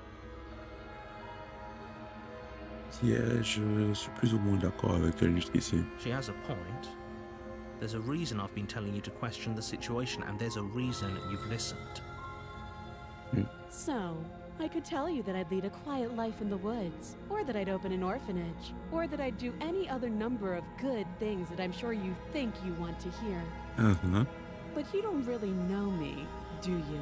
Yeah, je suis plus ou moins d'accord avec elle jusqu'ici. She has a point. There's a reason I've been telling you to question the situation, and there's a reason you've listened. So, I could tell you that I'd lead a quiet life in the woods, or that I'd open an orphanage, or that I'd do any other number of good things that I'm sure you think you want to hear. Uh-huh. But you don't really know me, do you?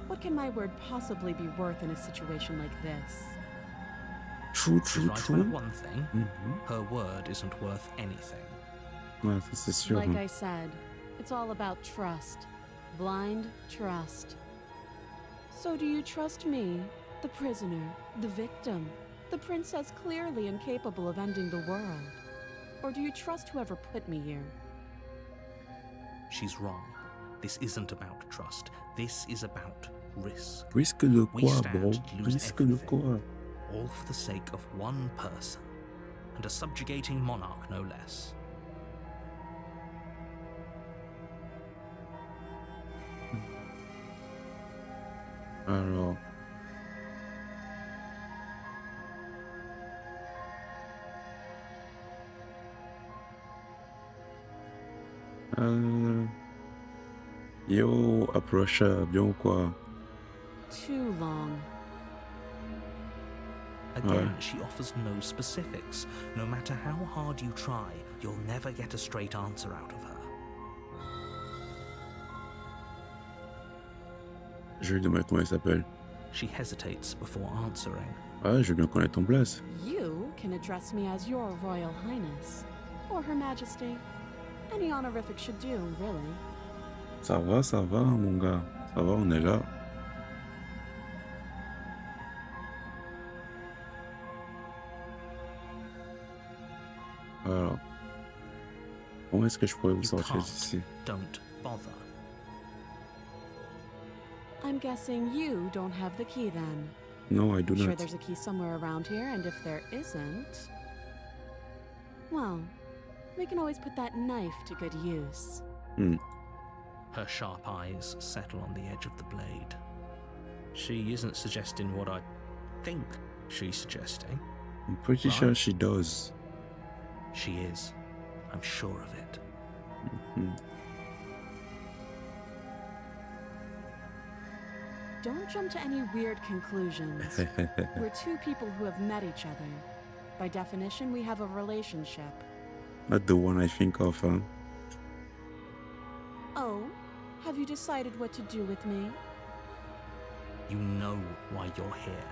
What can my word possibly be worth in a situation like this? True, She's true, right true. about one thing. Mhm. Her word isn't worth anything. Ouais, ça c'est sûr. Like hein. I said, it's all about trust. Blind trust. So do you trust me, the prisoner, the victim, the princess clearly incapable of ending the world? Or do you trust whoever put me here? She's wrong. This isn't about trust. This is about risk. Risque de We quoi, stand bro? to lose Risque de everything. quoi? All for the sake of one person. And a subjugating monarch, no less. Alors. Yo, approche bien ou quoi? Too long. Again, Ouais. she offers no specifics. No matter how hard you try, you'll never get a straight answer out of her. Je lui demande comment il s'appelle. She hesitates before answering. Ah, je veux bien connaître ton place. You can address me as your Royal Highness, or Her Majesty. Any honorific should do, really. Ça va, mon gars. Ça va, on est là. Alors. Comment est-ce que je pourrais vous You sortir can't. d'ici? Don't bother. I'm guessing you don't have the key then. No, I do Sure not. there's a key somewhere around here, and if there isn't... Well, we can always put that knife to good use. Her sharp eyes settle on the edge of the blade. She isn't suggesting what I think she's suggesting. I'm pretty Right. sure she does. She is. I'm sure of it. Don't jump to any weird conclusions. We're two people who have met each other. By definition, we have a relationship. Not the one I think of, huh? Oh, have you decided what to do with me? You know why you're here.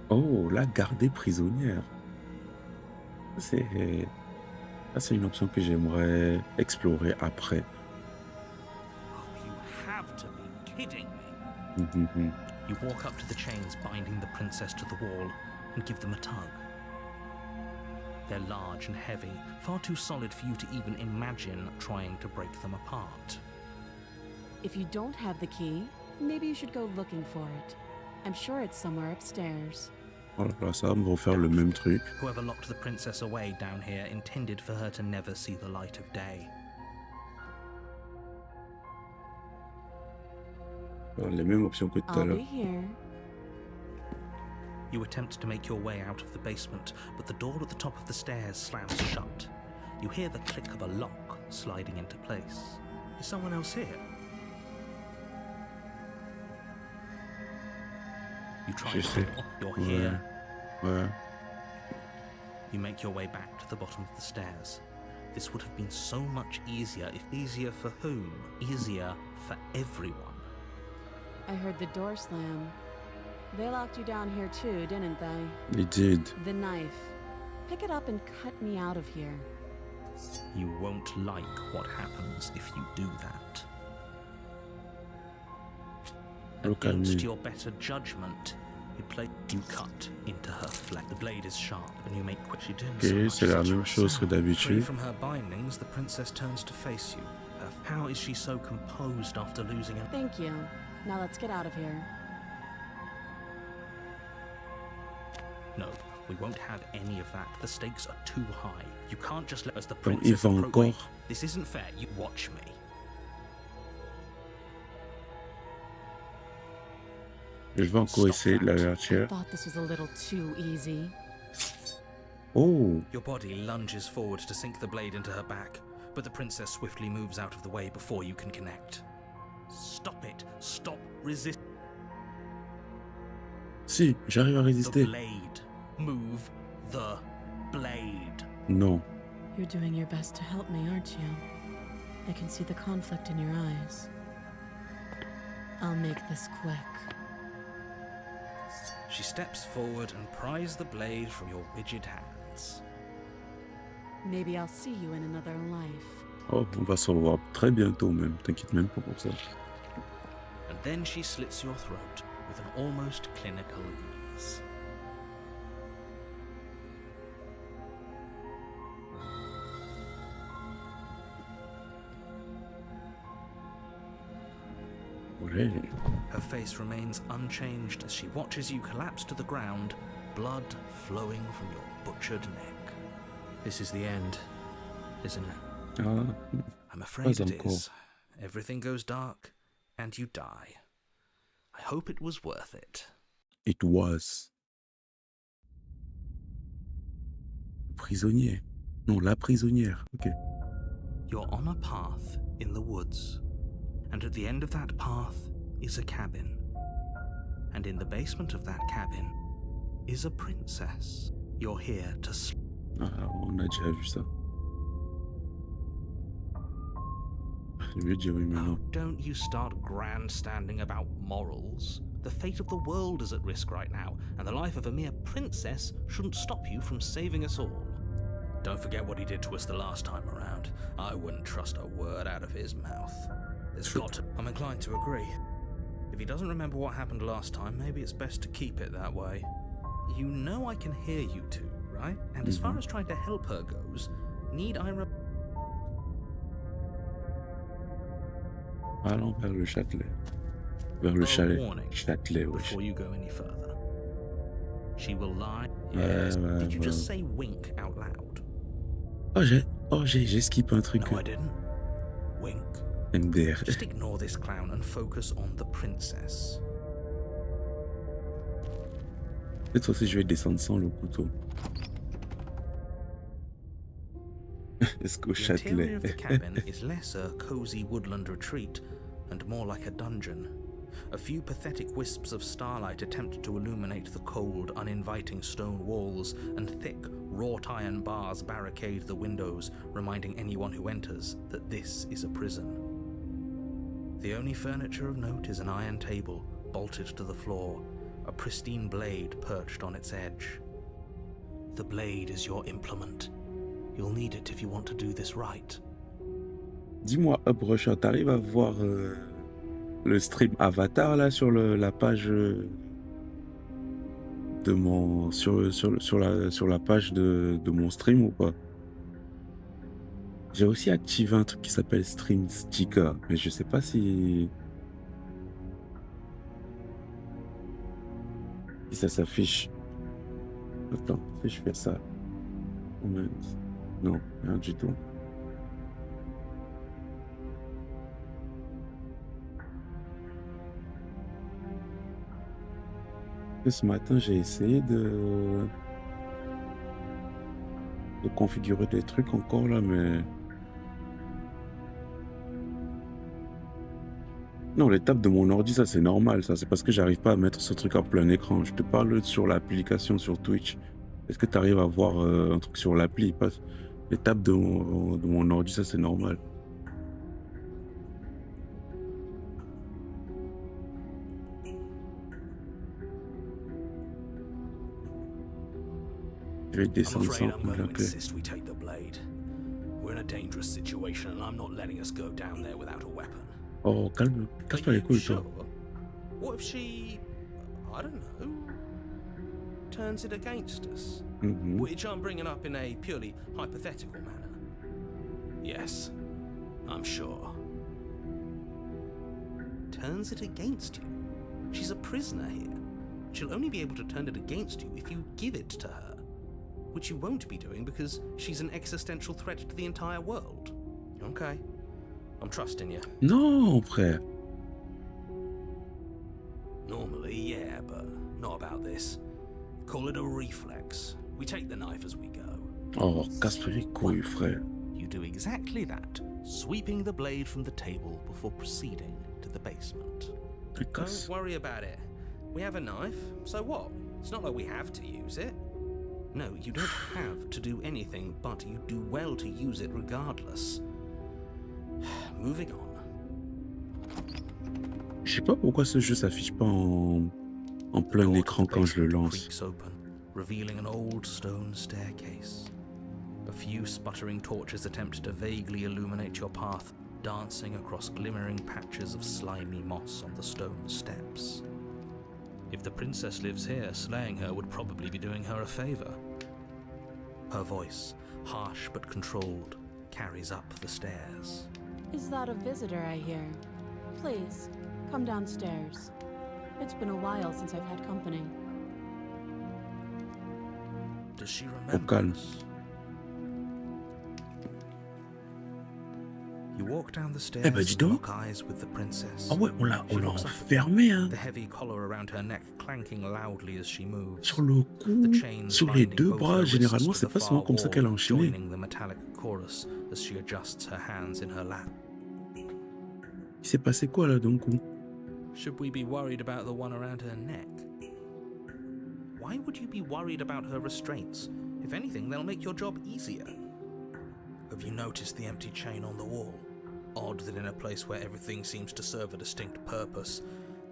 Oh, la garder prisonnière. C'est... Ça, c'est une option que j'aimerais explorer après. Oh, you have to be kidding me. You walk up to the chains binding the princess to the wall and give them a tug. They're large and heavy, far too solid for you to even imagine trying to break them apart. If you don't have the key, maybe you should go looking for it. I'm sure it's somewhere upstairs. Oh là là, ça va me refaire le même truc. Whoever locked the princess away down here intended for her to never see the light of day. Les mêmes options que tout à I'll l'heure. be here. You attempt to make your way out of the basement, but the door at the top of the stairs slams shut. You hear the click of a lock sliding into place. Is someone else here? You try Je the sais. door. You're Ouais. here. Ouais. You make your way back to the bottom of the stairs. This would have been so much easier if easier for whom? Easier for everyone. I heard the door slam. They locked you down here too, didn't they? They did. The knife. Pick it up and cut me out of here. You won't like what happens if you do that. Look at Against me. your better judgment, You cut into her flesh. The blade is sharp, and you make quick. She didn't Ok, so much c'est la as utter même a chose que sound. Free d'habitude. from her bindings, the princess turns to face you. How is she so composed after losing an... Thank you. Now let's get out of here. No, we won't have any of that. The stakes are too high. You can't just let us the Donc il princess va approach. encore. This isn't fair. You watch me. Je vais encore essayer de l'avertir. Thought this was a little too easy. Oh, Your body lunges forward to sink the blade into her back, but the princess swiftly moves out of the way before you can connect. Stop it. Stop. Resist. si, j'arrive à The résister. blade. Move the blade. Non. You're doing your best to help me, aren't you? I can see the conflict in your eyes. I'll make this quick. She steps forward and pries the blade from your rigid hands. Maybe I'll see you in another life. Oh, on va se revoir très bientôt même. T'inquiète même pas pour ça. And then she slits your throat with an almost clinical ease. Ouais. Her face remains unchanged as she watches you collapse to the ground, blood flowing from your butchered neck. This is the end, isn't it? Ah, I'm afraid Pas it encore. is. Everything goes dark, and you die. I hope it was worth it. it was. Prisonnier. Non, la prisonnière. Ok. You're on a path in the woods, and at the end of that path is a cabin. And in the basement of that cabin is a princess. You're here to Ah, on a déjà vu ça. Je vais dire oui Oh, maintenant. don't you start grandstanding about morals. The fate of the world is at risk right now, and the life of a mere princess shouldn't stop you from saving us all. Don't forget what he did to us the last time around. I wouldn't trust a word out of his mouth. There's got to... I'm inclined to agree. If he doesn't remember what happened last time, maybe it's best to keep it that way. You know I can hear you two, right? And as far as trying to help her goes, need I... Allons vers le Châtelet. Vers le A chalet. warning Châtelet, wesh. before you go any further. She will lie. Ouais, Yes. ouais, Did you just ouais. say wink out loud? J'ai skippé un truc. No, I didn't. Wink. MDR. Just ignore this clown and focus on the princess. Cette fois-ci, je vais descendre sans le couteau. Est-ce qu'au The interior Châtelet? of the cabin is less a cozy woodland retreat and more like a dungeon. A few pathetic wisps of starlight attempt to illuminate the cold, uninviting stone walls, and thick, wrought iron bars barricade the windows, reminding anyone who enters that this is a prison. The only furniture of note is an iron table, bolted to the floor, a pristine blade perched on its edge. The blade is your implement. You'll need it if you want to do this right. Dis-moi, Uprusher, t'arrives à voir le stream Avatar là sur la page de mon sur la page de mon stream ou pas? J'ai aussi activé un truc qui s'appelle Stream Sticker, mais je sais pas si ça s'affiche. Attends, si je fais ça. Non, rien du tout. Ce matin, j'ai essayé de configurer des trucs encore là, mais... Non, les tables de mon ordi, ça c'est normal, ça c'est parce que j'arrive pas à mettre ce truc en plein écran. Je te parle sur l'application sur Twitch. Est-ce que tu arrives à voir un truc sur l'appli? Les tables de mon ordi, ça c'est normal. Je vais I'm descendre afraid sans I'm going la to clé. insist we take the blade. We're in a dangerous situation and I'm not letting us go down there without a weapon. Oh, calme, casse pas les couilles, toi. What if she... I don't know, turns it against us. Mhm. Which I'm bringing up in a purely hypothetical manner. Yes, I'm sure. Turns it against you? She's a prisoner here. She'll only be able to turn it against you if you give it to her. Which you won't be doing because she's an existential threat to the entire world. Okay, I'm trusting you. Non, frère. Normally, yeah, but not about this. Call it a reflex. We take the knife as we go. Oh, casse-toi les couilles, frère. You do exactly that, sweeping the blade from the table before proceeding to the basement. Tu casses. Don't worry about it. We have a knife, so what? It's not like we have to use it. No, you don't have to do anything, but you do well to use it regardless. Moving on. Je sais pas pourquoi ce jeu s'affiche pas en plein The door écran to the quand je le basement lance. creaks open, revealing an old stone staircase. A few sputtering torches attempt to vaguely illuminate your path, dancing across glimmering patches of slimy moss on the stone steps. If the princess lives here, slaying her would probably be doing her a favor. Her voice, harsh but controlled, carries up the stairs. Is that a visitor I hear? Please, come downstairs. It's been a while since I've had company. Does she remember calme. us? You walk down the stairs Eh ben, dis and donc. lock eyes with the princess. Ah ouais, on l'a She looks up at enfermé, hein. the heavy collar around her neck clanking loudly as she moves. Sur le The cou, chains sur les binding deux both bras, her généralement, wrists to c'est the pas souvent far comme ça qu'elle a wall, enchaîné. joining the metallic chorus as she adjusts her hands in her lap. Il s'est passé quoi là d'un coup? Should we be worried about the one around her neck? Why would you be worried about her restraints? If anything, they'll make your job easier. Have you noticed the empty chain on the wall? Odd that in a place where everything seems to serve a distinct purpose,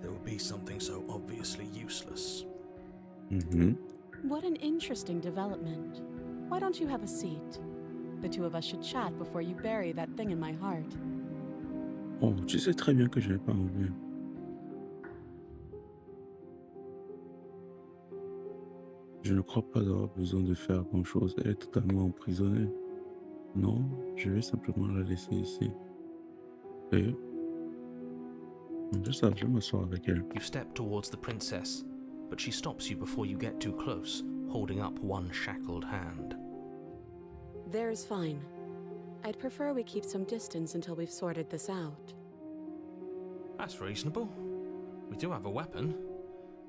there would be something so obviously useless. Mhm. What an interesting development. Why don't you have a seat? The two of us should chat before you bury that thing in my heart. Oh, tu sais très bien que je n'ai pas envie. Je ne crois pas avoir besoin de faire grand-chose. Elle est totalement emprisonnée. Non, je vais simplement la laisser ici. Et je vais m'asseoir avec elle. You step towards the princess, but she stops you before you get too close, holding up one shackled hand. There's fine. I'd prefer we keep some distance until we've sorted this out. That's reasonable. We do have a weapon.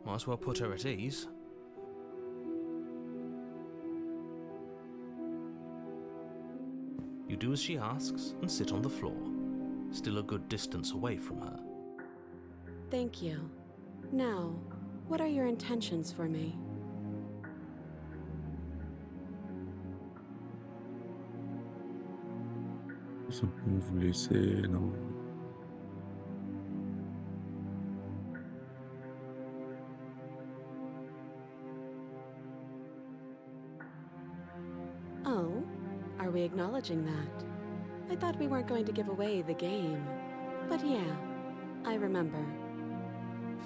Might as well put her at ease. You do as she asks and sit on the floor, still a good distance away from her. Thank you. Now, what are your intentions for me? Tout simplement vous laisser. Non. Oh, are we acknowledging that? I thought we weren't going to give away the game. But yeah, I remember.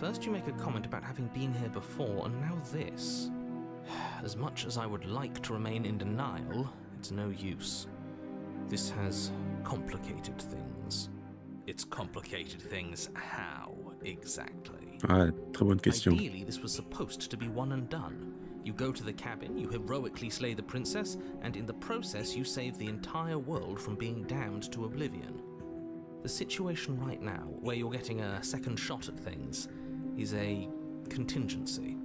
First you make a comment about having been here before, and now this. As much as I would like to remain in denial, it's no use. This has complicated things. It's complicated things how, exactly? Ah, très bonne question. Ideally, this was supposed to be one and done. You go to the cabin, you heroically slay the princess, and in the process you save the entire world from being damned to oblivion. The situation right now, where you're getting a second shot at things, is a contingency.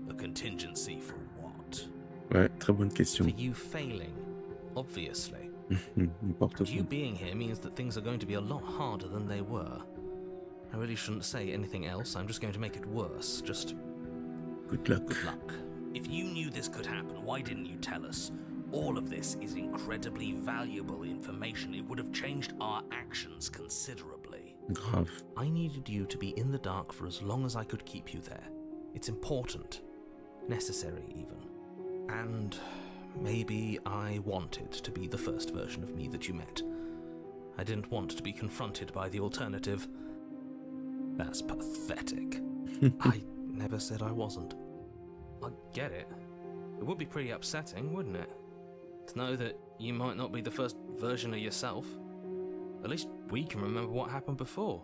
A contingency for what? Ouais, très bonne For question. you failing, obviously. N'importe And you quoi. being here means that things are going to be a lot harder than they were. I really shouldn't say anything else, I'm just going to make it worse. Just Good luck. good luck. If you knew this could happen, why didn't you tell us? All of this is incredibly valuable information. It would have changed our actions considerably. Grave. I needed you to be in the dark for as long as I could keep you there. It's important. Necessary, even. And maybe I wanted to be the first version of me that you met. I didn't want to be confronted by the alternative. That's pathetic. I never said I wasn't. I get it. It would be pretty upsetting, wouldn't it? To know that you might not be the first version of yourself. At least we can remember what happened before.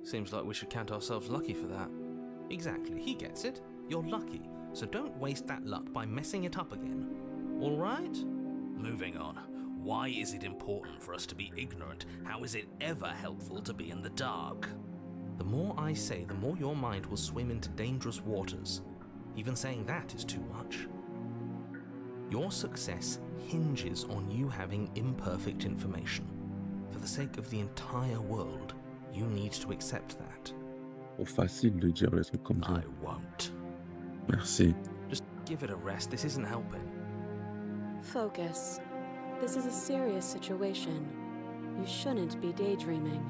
Seems like we should count ourselves lucky for that. Exactly, he gets it. You're lucky, so don't waste that luck by messing it up again. All right? Moving on. Why is it important for us to be ignorant? How is it ever helpful to be in the dark? The more I say, the more your mind will swim into dangerous waters. Even saying that is too much. Your success hinges on you having imperfect information. For the sake of the entire world, you need to accept that. Trop facile de dire les trucs comme ça. I won't. Merci. Just give it a rest. This isn't helping. Focus. This is a serious situation. You shouldn't be daydreaming.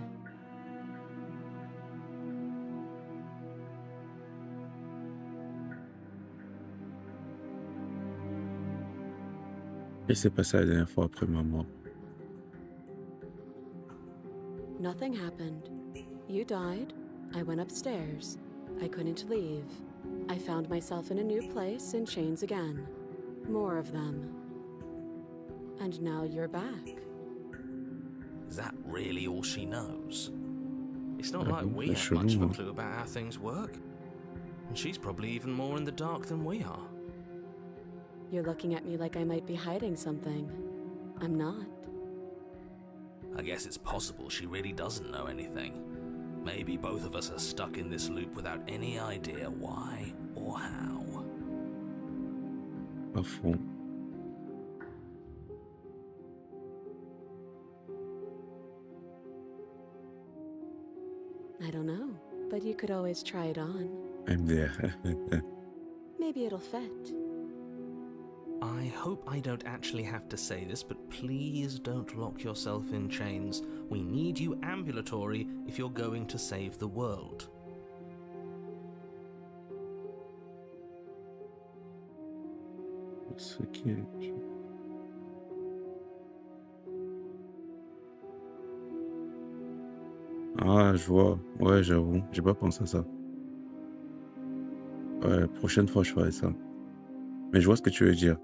Qu'est-ce qui s'est passé la dernière fois après ma mort? Nothing happened. You died. I went upstairs. I couldn't leave. I found myself in a new place in chains again. More of them. And now you're back. Is that really all she knows? It's not Ah like bon, we c'est have much of a chelou, hein. clue about how things work. And she's probably even more in the dark than we are. You're looking at me like I might be hiding something. I'm not. I guess it's possible she really doesn't know anything. Maybe both of us are stuck in this loop without any idea why or how. Pas fond. I don't know, but you could always try it on. MDR. Maybe it'll fit. I hope I don't actually have to say this, but please don't lock yourself in chains. We need you ambulatory if you're going to save the world. Ce qui est... Ah, je vois. Ouais, j'avoue. J'ai pas pensé à ça. Ouais, prochaine fois, je ferai ça. Mais je vois ce que tu veux dire.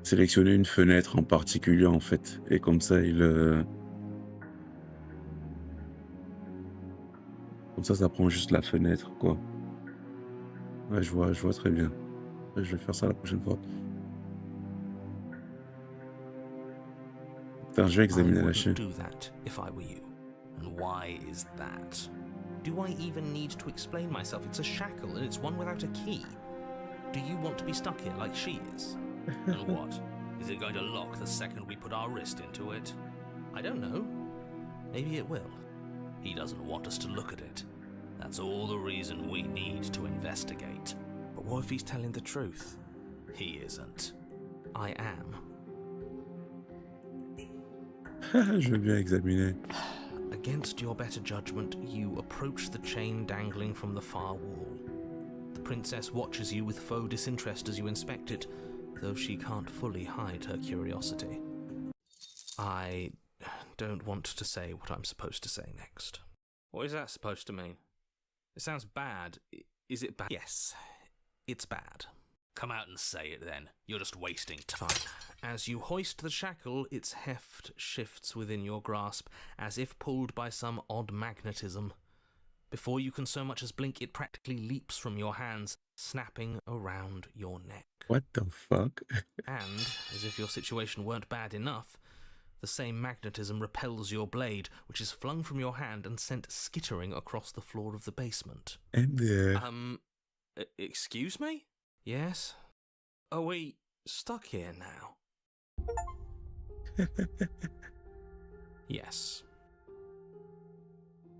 Sélectionner une fenêtre en particulier, en fait. Et comme ça, Comme ça prend juste la fenêtre, quoi. Ouais, je vois très bien. Ouais, je vais faire ça la prochaine fois. Putain, je vais I examiner la wouldn't chaîne. do that if I were you. And why is that? Do I even need to explain myself? It's a shackle and it's one without a key. Do you want to be stuck here like she is? And what? Is it going to lock the second we put our wrist into it? I don't know. Maybe it will. He doesn't want us to look at it. That's all the reason we need to investigate. But what if he's telling the truth? He isn't. I am. Je veux bien examiner. Against your better judgment, you approach the chain dangling from the far wall. The princess watches you with faux disinterest as you inspect it, though she can't fully hide her curiosity. I don't want to say what I'm supposed to say next. What is that supposed to mean? It sounds bad. Is it bad? Yes, it's bad. Come out and say it then. You're just wasting time. As you hoist the shackle, its heft shifts within your grasp, as if pulled by some odd magnetism. Before you can so much as blink, it practically leaps from your hands, snapping around your neck. What the fuck? And, as if your situation weren't bad enough, the same magnetism repels your blade, which is flung from your hand and sent skittering across the floor of the basement. MDR. Excuse me? Yes? Are we stuck here now? Yes.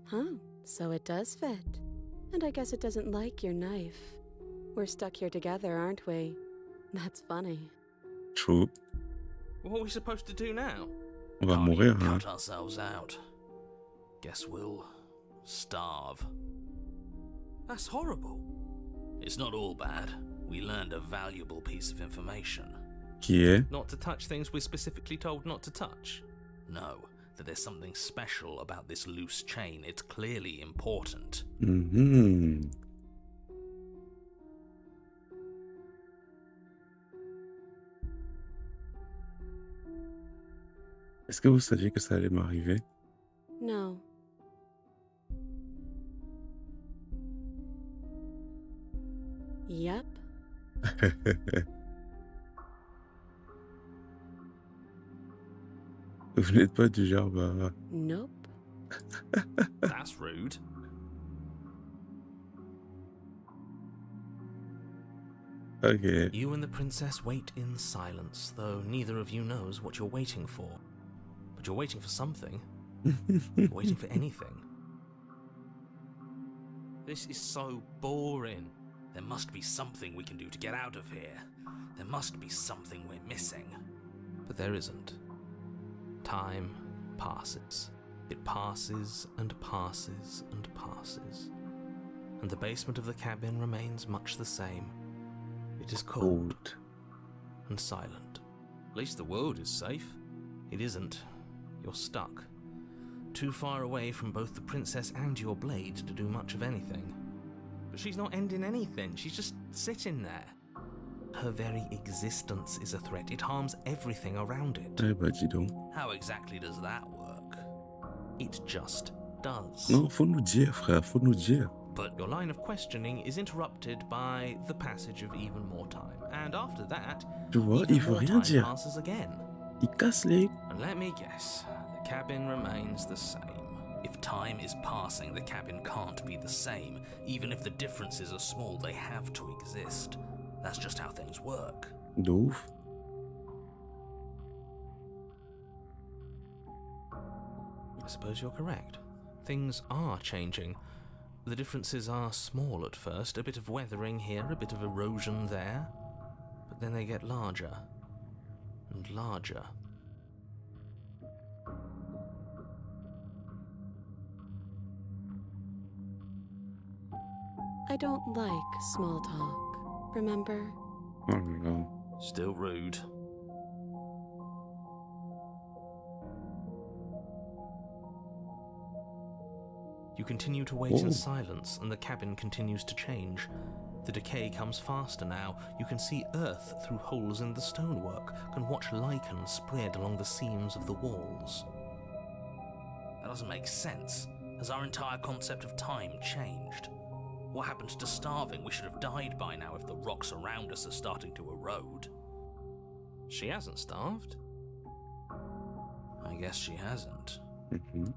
Huh, so it does fit. And I guess it doesn't like your knife. We're stuck here together, aren't we? That's funny. True. What are we supposed to do now? On va Can't mourir, even hein. cut ourselves out. Guess we'll starve. That's horrible. It's not all bad. We learned a valuable piece of information. Qui est? Not to touch things we're specifically told not to touch. No, that there's something special about this loose chain. It's clearly important. Mhm. Est-ce que vous saviez que ça allait m'arriver? No. Yep. Vous n'êtes pas du genre, bah... Nope. That's rude. Ok. You and the princess wait in silence, though neither of you knows what you're waiting for. But you're waiting for something. You're waiting for anything. This is so boring. There must be something we can do to get out of here. There must be something we're missing. But there isn't. Time passes. It passes and passes and passes. And the basement of the cabin remains much the same. It is cold and silent. At least the world is safe. It isn't. You're stuck. Too far away from both the princess and your blade to do much of anything. But she's not ending anything. She's just sitting there. Her very existence is a threat. It harms everything around it. Eh bah dis donc. How exactly does that work? It just does. Non, faut nous dire, frère, faut nous dire. But your line of questioning is interrupted by the passage of even more time. And after that, Tu vois, even il veut more rien time dire. passes again. Il casse les... And let me guess, the cabin remains the same. If time is passing, the cabin can't be the same. Even if the differences are small, they have to exist. That's just how things work. De ouf. I suppose you're correct. Things are changing. The differences are small at first, a bit of weathering here, a bit of erosion there, but then they get larger and larger. I don't like small talk, remember? Oh là là. Still rude. You continue to wait Whoa. in silence, and the cabin continues to change. The decay comes faster now. You can see earth through holes in the stonework, can watch lichen spread along the seams of the walls. That doesn't make sense. Has our entire concept of time changed? What happened to starving? We should have died by now if the rocks around us are starting to erode. She hasn't starved. I guess she hasn't. Mhm.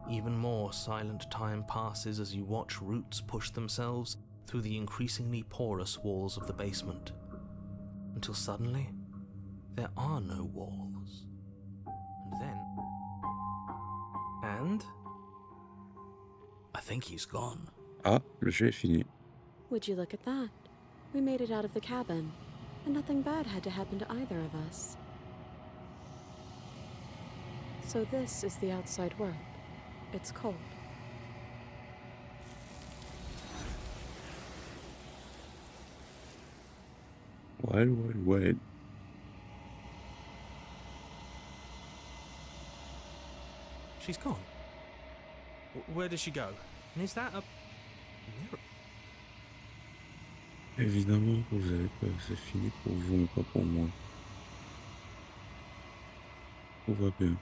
Even more silent time passes as you watch roots push themselves through the increasingly porous walls of the basement. Until suddenly, there are no walls. And then... And... I think he's gone. Ah, le jeu est fini. Would you look at that? We made it out of the cabin, and nothing bad had to happen to either of us. So this is the outside world. It's cold. Well. She's gone. Where did she go? And is that a mirror? Évidemment que vous avez peur, c'est fini pour vous, mais pas pour moi. Tout va bien.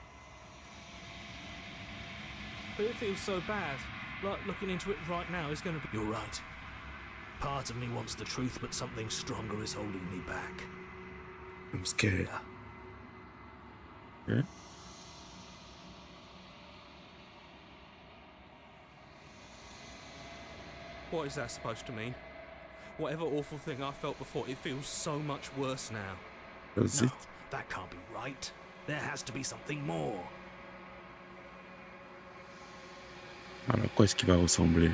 But it feels so bad. Like looking into it right now is going to be... You're right. Part of me wants the truth, but something stronger is holding me back. I'm scared. Yeah? What is that supposed to mean? Whatever awful thing I felt before, it feels so much worse now. That's No, it. that can't be right. There has to be something more. Alors, à quoi est-ce qu'il va ressembler?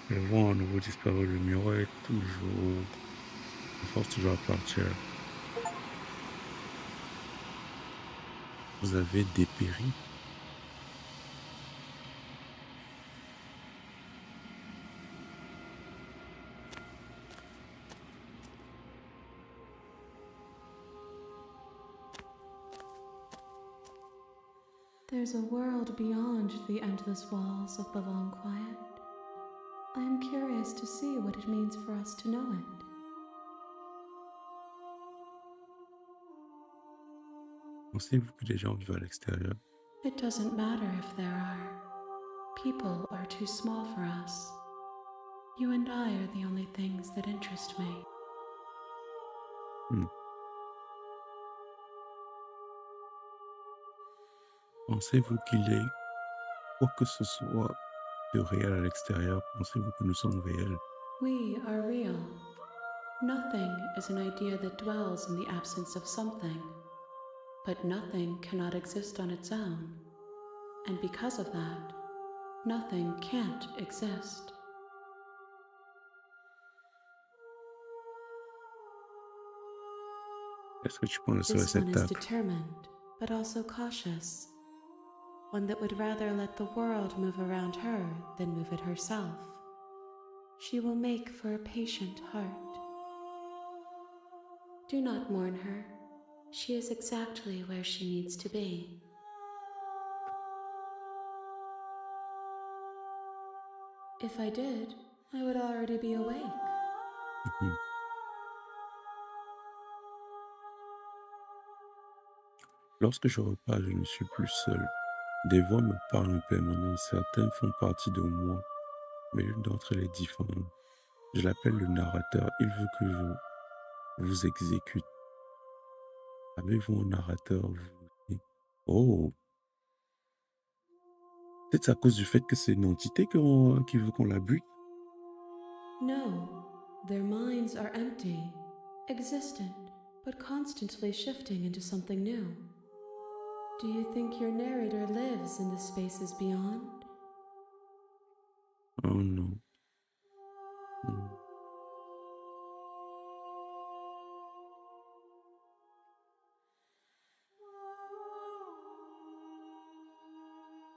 Le vent à nouveau disparu, le miroir est toujours... On force toujours à partir. Vous avez dépéri. There's a world beyond the endless walls of the long quiet. I am curious to see what it means for us to know it. Pensez-vous que les gens vivent à l'extérieur? It doesn't matter if there are. People are too small for us. You and I are the only things that interest me. Hmm. Pensez-vous qu'il est, quoi que ce soit de réel à l'extérieur, pensez-vous que nous sommes réels? We are real. Nothing is an idea that dwells in the absence of something. But nothing cannot exist on its own. And because of that, nothing can't exist. Est-ce que tu penses ce This one is réceptacle? determined, but also cautious. One that would rather let the world move around her than move it herself. She will make for a patient heart. Do not mourn her. She is exactly where she needs to be. If I did, I would already be awake. Mhm. Lorsque je repars, je ne suis plus seul. Des voix me parlent en permanence. Certaines font partie de moi, mais l'une d'entre elles est différente. Je l'appelle le narrateur. Il veut que je vous exécute. Avez-vous un narrateur, vous aussi? Oh! Peut-être c'est à cause du fait que c'est une entité qui veut qu'on la bute. No, their minds are empty, existent, but constantly shifting into something new. Do you think your narrator lives in the spaces beyond? Oh non. Hmm.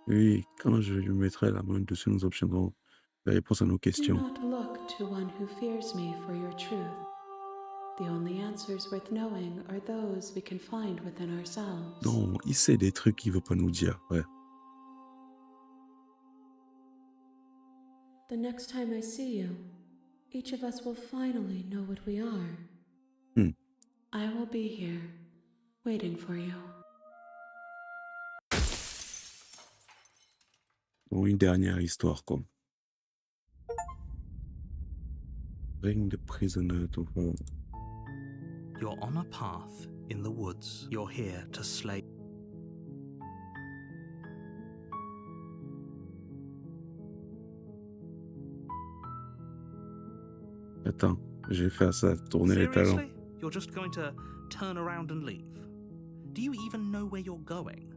Oui, quand je lui mettrai la main dessus, nous obtiendrons la réponse à nos Do questions. not look to one who fears me for your truth. The only answers worth knowing are those we can find within ourselves. Non, il sait des trucs qu'il veut pas nous dire. Ouais. The next time I see you, each of us will finally know what we are. Hmm. I will be here, waiting for you. Bon, une dernière histoire, quoi. Règne de prisonneur. You're on a path in the woods. You're here to slay. Attends, je vais faire ça, tourner les talons. Seriously? You're just going to turn around and leave? Do you even know where you're going?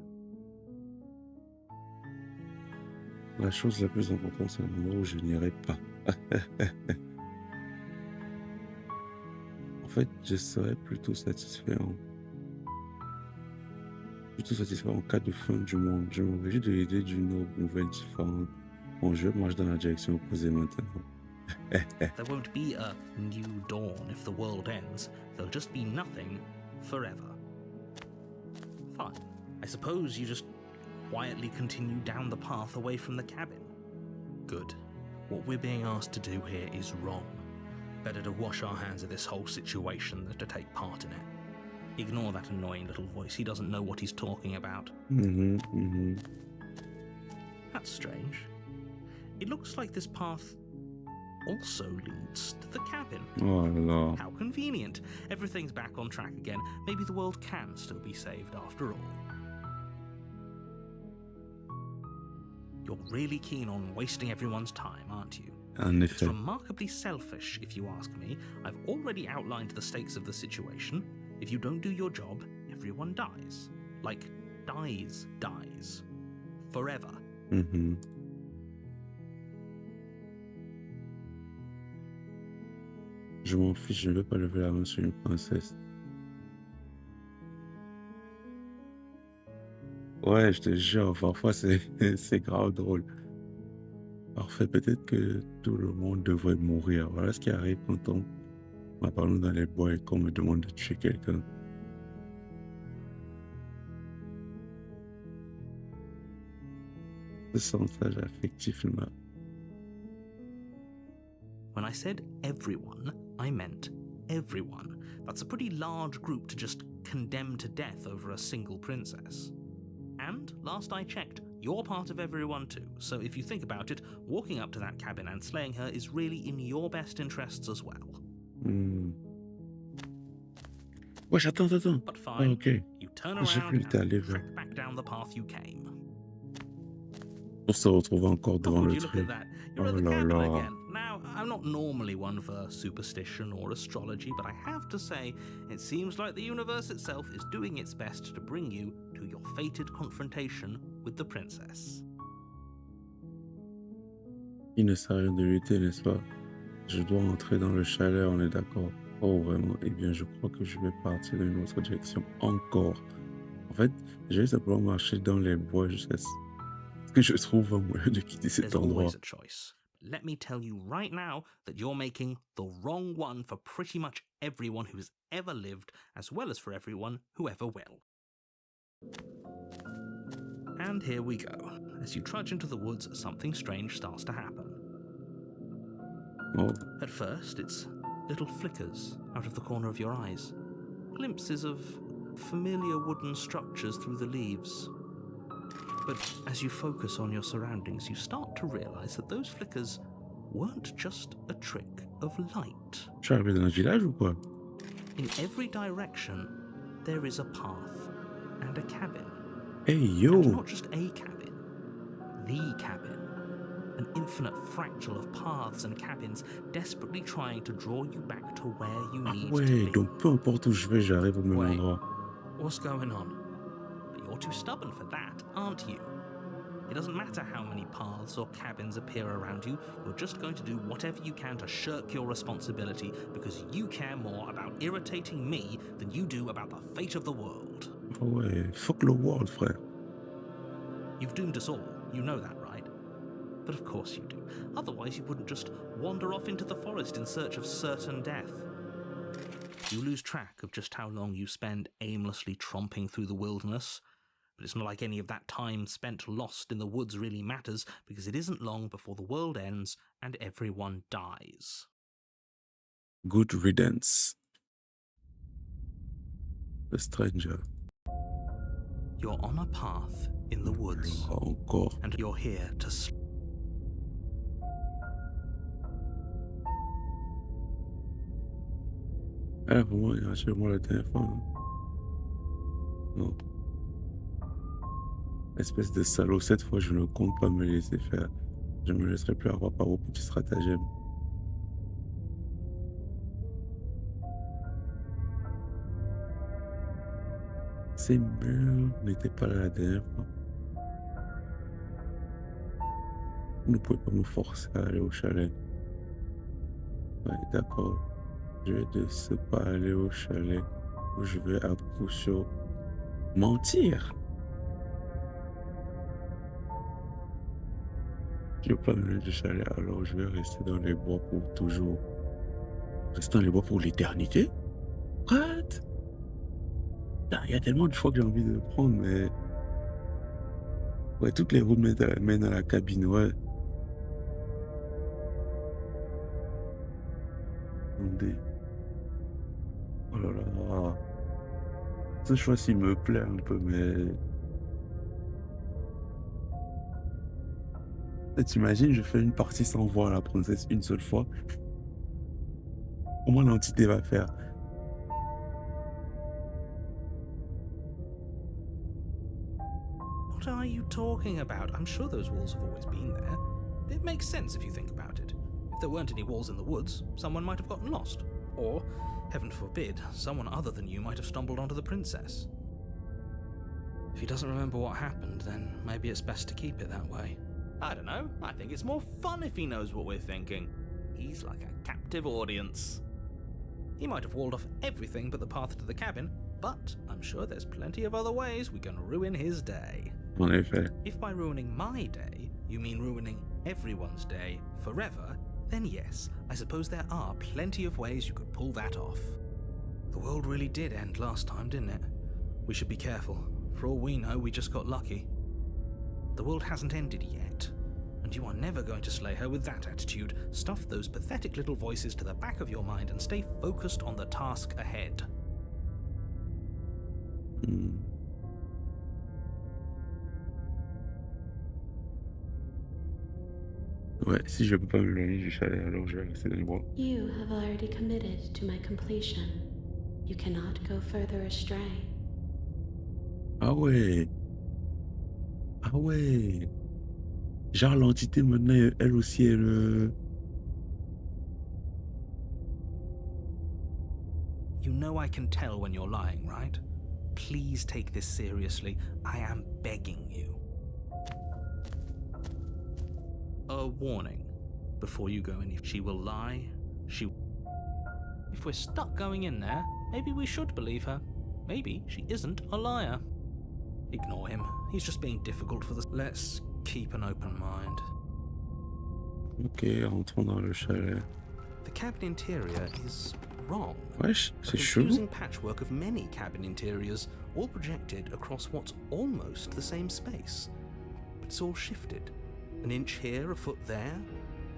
La chose la plus importante, c'est l'endroit où je n'irai pas. En fait, je serais plutôt satisfait en cas de fin du monde. Je me réjouis de l'idée d'une autre nouvelle différente. Bon, je marche dans la direction opposée maintenant. There won't be a new dawn if the world ends. There'll just be nothing forever. Fine. I suppose you just quietly continue down the path away from the cabin. Good. What we're being asked to do here is wrong. Better to wash our hands of this whole situation than to take part in it. Ignore that annoying little voice. He doesn't know what he's talking about. That's strange. It looks like this path also leads to the cabin. Oh là là. How convenient. Everything's back on track again. Maybe the world can still be saved after all. You're really keen on wasting everyone's time, aren't you? En It's effet. remarkably selfish, if you ask me. I've already outlined the stakes of the situation. If you don't do your job, everyone dies. Like, dies. Forever. Mhm. Je m'en fiche, je ne veux pas lever la main sur une princesse. Ouais, je te jure, parfois c'est c'est grave drôle. Parfait, peut-être que tout le monde devrait mourir. Voilà ce qui arrive quand on m'appelle dans les bois et qu'on me demande de tuer quelqu'un. Ce chantage affectif là. When I said everyone, I meant everyone. That's a pretty large group to just condemn to death over a single princess. And, last I checked, you're part of everyone too, so if you think about it, walking up to that cabin and slaying her is really in your best interests as well. Hmm. Wesh, attends. But Ah, fine, ok. you turn J'ai around cru que t'es allé and vers... track back down the path you came. On se retrouve encore Oh, devant would le you look at truc. that? You're Oh at the là cabin là. again. Now, I'm not normally one for superstition or astrology, but I have to say, it seems like the universe itself is doing its best to bring you to your fated confrontation with the princess. Il ne sert à rien de lutter, n'est-ce pas? Je dois entrer dans le chalet, on est d'accord. Oh, vraiment? Eh bien, je crois que je vais partir dans une autre direction encore. En fait, je vais simplement marcher dans les bois jusqu'à ce que je trouve un moyen de quitter cet There's endroit. always a choice. Let me tell you right now that you're making the wrong one for pretty much everyone who has ever lived, as well as for everyone who ever will. And here we go. As you trudge into the woods, something strange starts to happen. Oh, At first, it's little flickers out of the corner of your eyes, glimpses of familiar wooden structures through the leaves. But as you focus on your surroundings, you start to realize that those flickers weren't just a trick of light. je suis arrivé dans le village ou quoi? In every direction, there is a path and a cabin. Hey, And yo! not just a cabin, the cabin. An infinite fractal of paths and cabins desperately trying to draw you back to where you Ah need to ouais, be. donc peu importe où je vais, j'arrive au même Wait. endroit. What's going on? But you're too stubborn for that, aren't you? It doesn't matter how many paths or cabins appear around you, you're just going to do whatever you can to shirk your responsibility because you care more about irritating me than you do about the fate of the world. Ah ouais, fuck le world, frère. You've doomed us all, you know that, right? But of course you do. Otherwise you wouldn't just wander off into the forest in search of certain death. You lose track of just how long you spend aimlessly tromping through the wilderness. But it's not like any of that time spent lost in the woods really matters, because it isn't long before the world ends and everyone dies. Good riddance. The stranger. You're on a path in the woods, Encore. and you're here to Ah, pour moi, rassure-moi le téléphone. Non. Espèce de salaud, cette fois, je ne compte pas me laisser faire. Je me laisserai plus avoir par vos petits stratagèmes. Ces murs n'étaient pas là la dernière fois. Vous ne pouvez pas me forcer à aller au chalet. Ouais, d'accord. Je vais de ce pas aller au chalet où je vais à coup sûr mentir. Je ne veux pas me lever du chalet, alors je vais rester dans les bois pour toujours. Rester dans les bois pour l'éternité? What? Il y a tellement de choix que j'ai envie de prendre, mais... Ouais, toutes les routes mènent à la cabine, ouais. Attendez. Oh là là. Ce choix-ci me plaît un peu, mais... T'imagines, je fais une partie sans voir la princesse une seule fois. Comment l'entité va faire? What are you talking about? I'm sure those walls have always been there. It makes sense if you think about it. If there weren't any walls in the woods, someone might have gotten lost. Or, heaven forbid, someone other than you might have stumbled onto the princess. If he doesn't remember what happened, then maybe it's best to keep it that way. I don't know. I think it's more fun if he knows what we're thinking. He's like a captive audience. He might have walled off everything but the path to the cabin, but I'm sure there's plenty of other ways we can ruin his day. En effet. If by ruining my day, you mean ruining everyone's day forever, then yes, I suppose there are plenty of ways you could pull that off. The world really did end last time, didn't it? We should be careful. For all we know, we just got lucky. The world hasn't ended yet. and you are never going to slay her with that attitude. Stuff those pathetic little voices to the back of your mind and stay focused on the task ahead. Hmm. Ouais, si je peux pas m'éloigner du chalet, alors je vais rester dans les bras. You have already committed to my completion. You cannot go further astray. Ah ouais. Ah ouais. Genre l'entité maintenant, elle aussi, elle... You know I can tell when you're lying, right? Please take this seriously. I am begging you. A warning. Before you go in, if she will lie, If we're stuck going in there, maybe we should believe her. Maybe she isn't a liar. Ignore him. He's just being difficult for the... Let's keep an open mind. Ok, rentrons dans le chalet. The cabin interior is wrong. Wesh, A c'est chelou. confusing patchwork of many cabin interiors, all projected across what's almost the same space. But it's all shifted. An inch here, a foot there,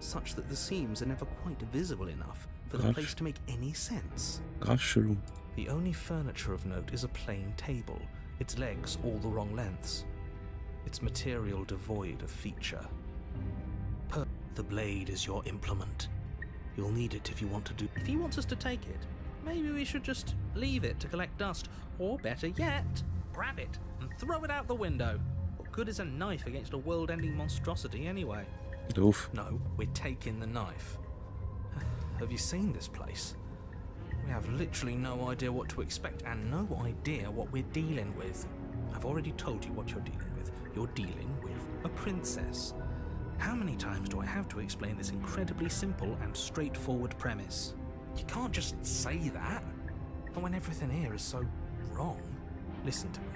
such that the seams are never quite visible enough for the Grave. place to make any sense. Grave chelou. The only furniture of note is a plain table, its legs all the wrong lengths, its material devoid of feature. The blade is your implement. You'll need it if you want to do... If he wants us to take it, maybe we should just leave it to collect dust. Or better yet, grab it and throw it out the window. What good is a knife against a world-ending monstrosity anyway? De ouf. No, we're taking the knife. Have you seen this place? We have literally no idea what to expect and no idea what we're dealing with. I've already told you what you're dealing with. You're dealing with a princess. How many times do I have to explain this incredibly simple and straightforward premise? You can't just say that. And when everything here is so wrong. Listen to me.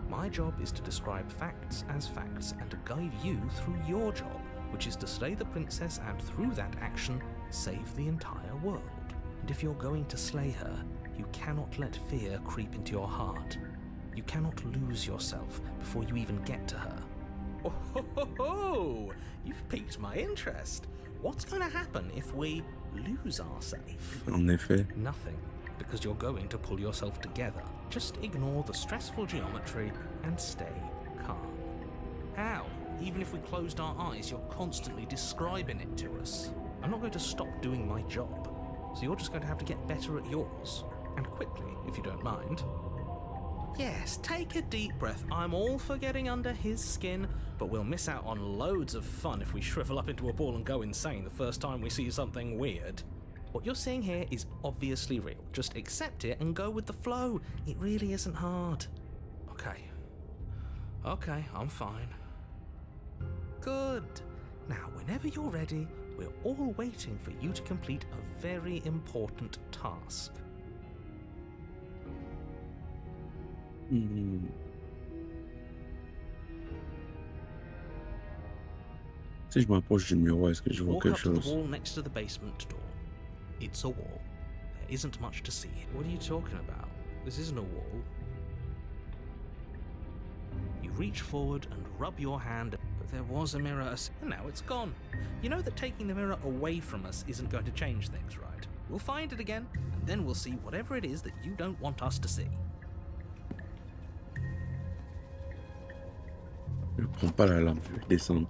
My job is to describe facts as facts and to guide you through your job, which is to slay the princess and through that action, save the entire world. And if you're going to slay her, you cannot let fear creep into your heart. You cannot lose yourself before you even get to her. Oh, ho, ho, ho. You've piqued my interest. What's going to happen if we lose ourselves? En effet. Nothing, because you're going to pull yourself together. Just ignore the stressful geometry and stay calm. How? Even if we closed our eyes, you're constantly describing it to us. I'm not going to stop doing my job, so you're just going to have to get better at yours. And quickly, if you don't mind. Yes, take a deep breath. I'm all for getting under his skin, but we'll miss out on loads of fun if we shrivel up into a ball and go insane the first time we see something weird. What you're seeing here is obviously real. Just accept it and go with the flow. It really isn't hard. Okay, I'm fine. Good. Now, whenever you're ready, we're all waiting for you to complete a very important task. Hmm. Si je m'approche du miroir, est-ce que je vois Walk quelque up to the chose? wall next to the basement door. It's a wall. There isn't much to see. What are you talking about? This isn't a wall. You reach forward and rub your hand, but there was a mirror, and now it's gone. You know that taking the mirror away from us isn't going to change things, right? We'll find it again, and then we'll see whatever it is that you don't want us to see. Je prends pas la lampe, je vais descendre.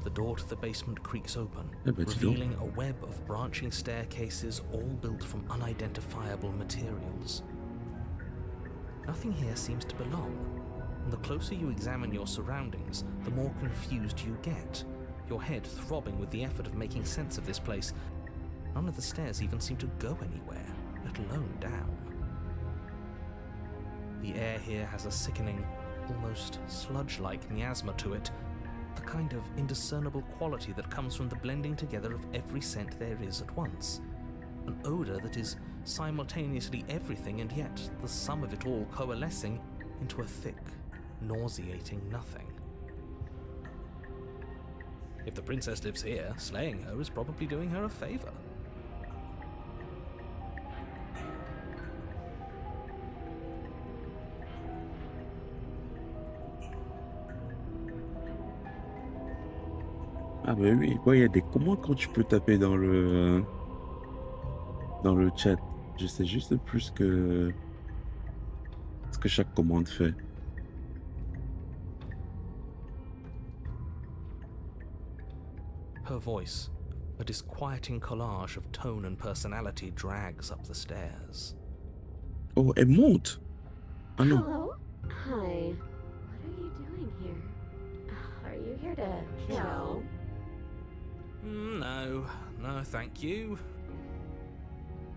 The door to the basement creaks open, Eh ben, dis donc. revealing a web of branching staircases all built from unidentifiable materials. Nothing here seems to belong, and the closer you examine your surroundings, the more confused you get, your head throbbing with the effort of making sense of this place. None of the stairs even seem to go anywhere, let alone down. The air here has a sickening, almost sludge-like miasma to it, the kind of indiscernible quality that comes from the blending together of every scent there is at once. An odour that is simultaneously everything and yet the sum of it all coalescing into a thick, nauseating nothing. If the princess lives here, slaying her is probably doing her a favour. Ah bah oui, ouais, il y a des commandes quand tu peux taper dans le chat. Je sais juste plus ce que chaque commande fait. Her voice, a disquieting collage of tone and personality, drags up the stairs. Oh, elle monte! Ah non. Hello? Hi. What are you doing here? Are you here to kill? No, no, thank you.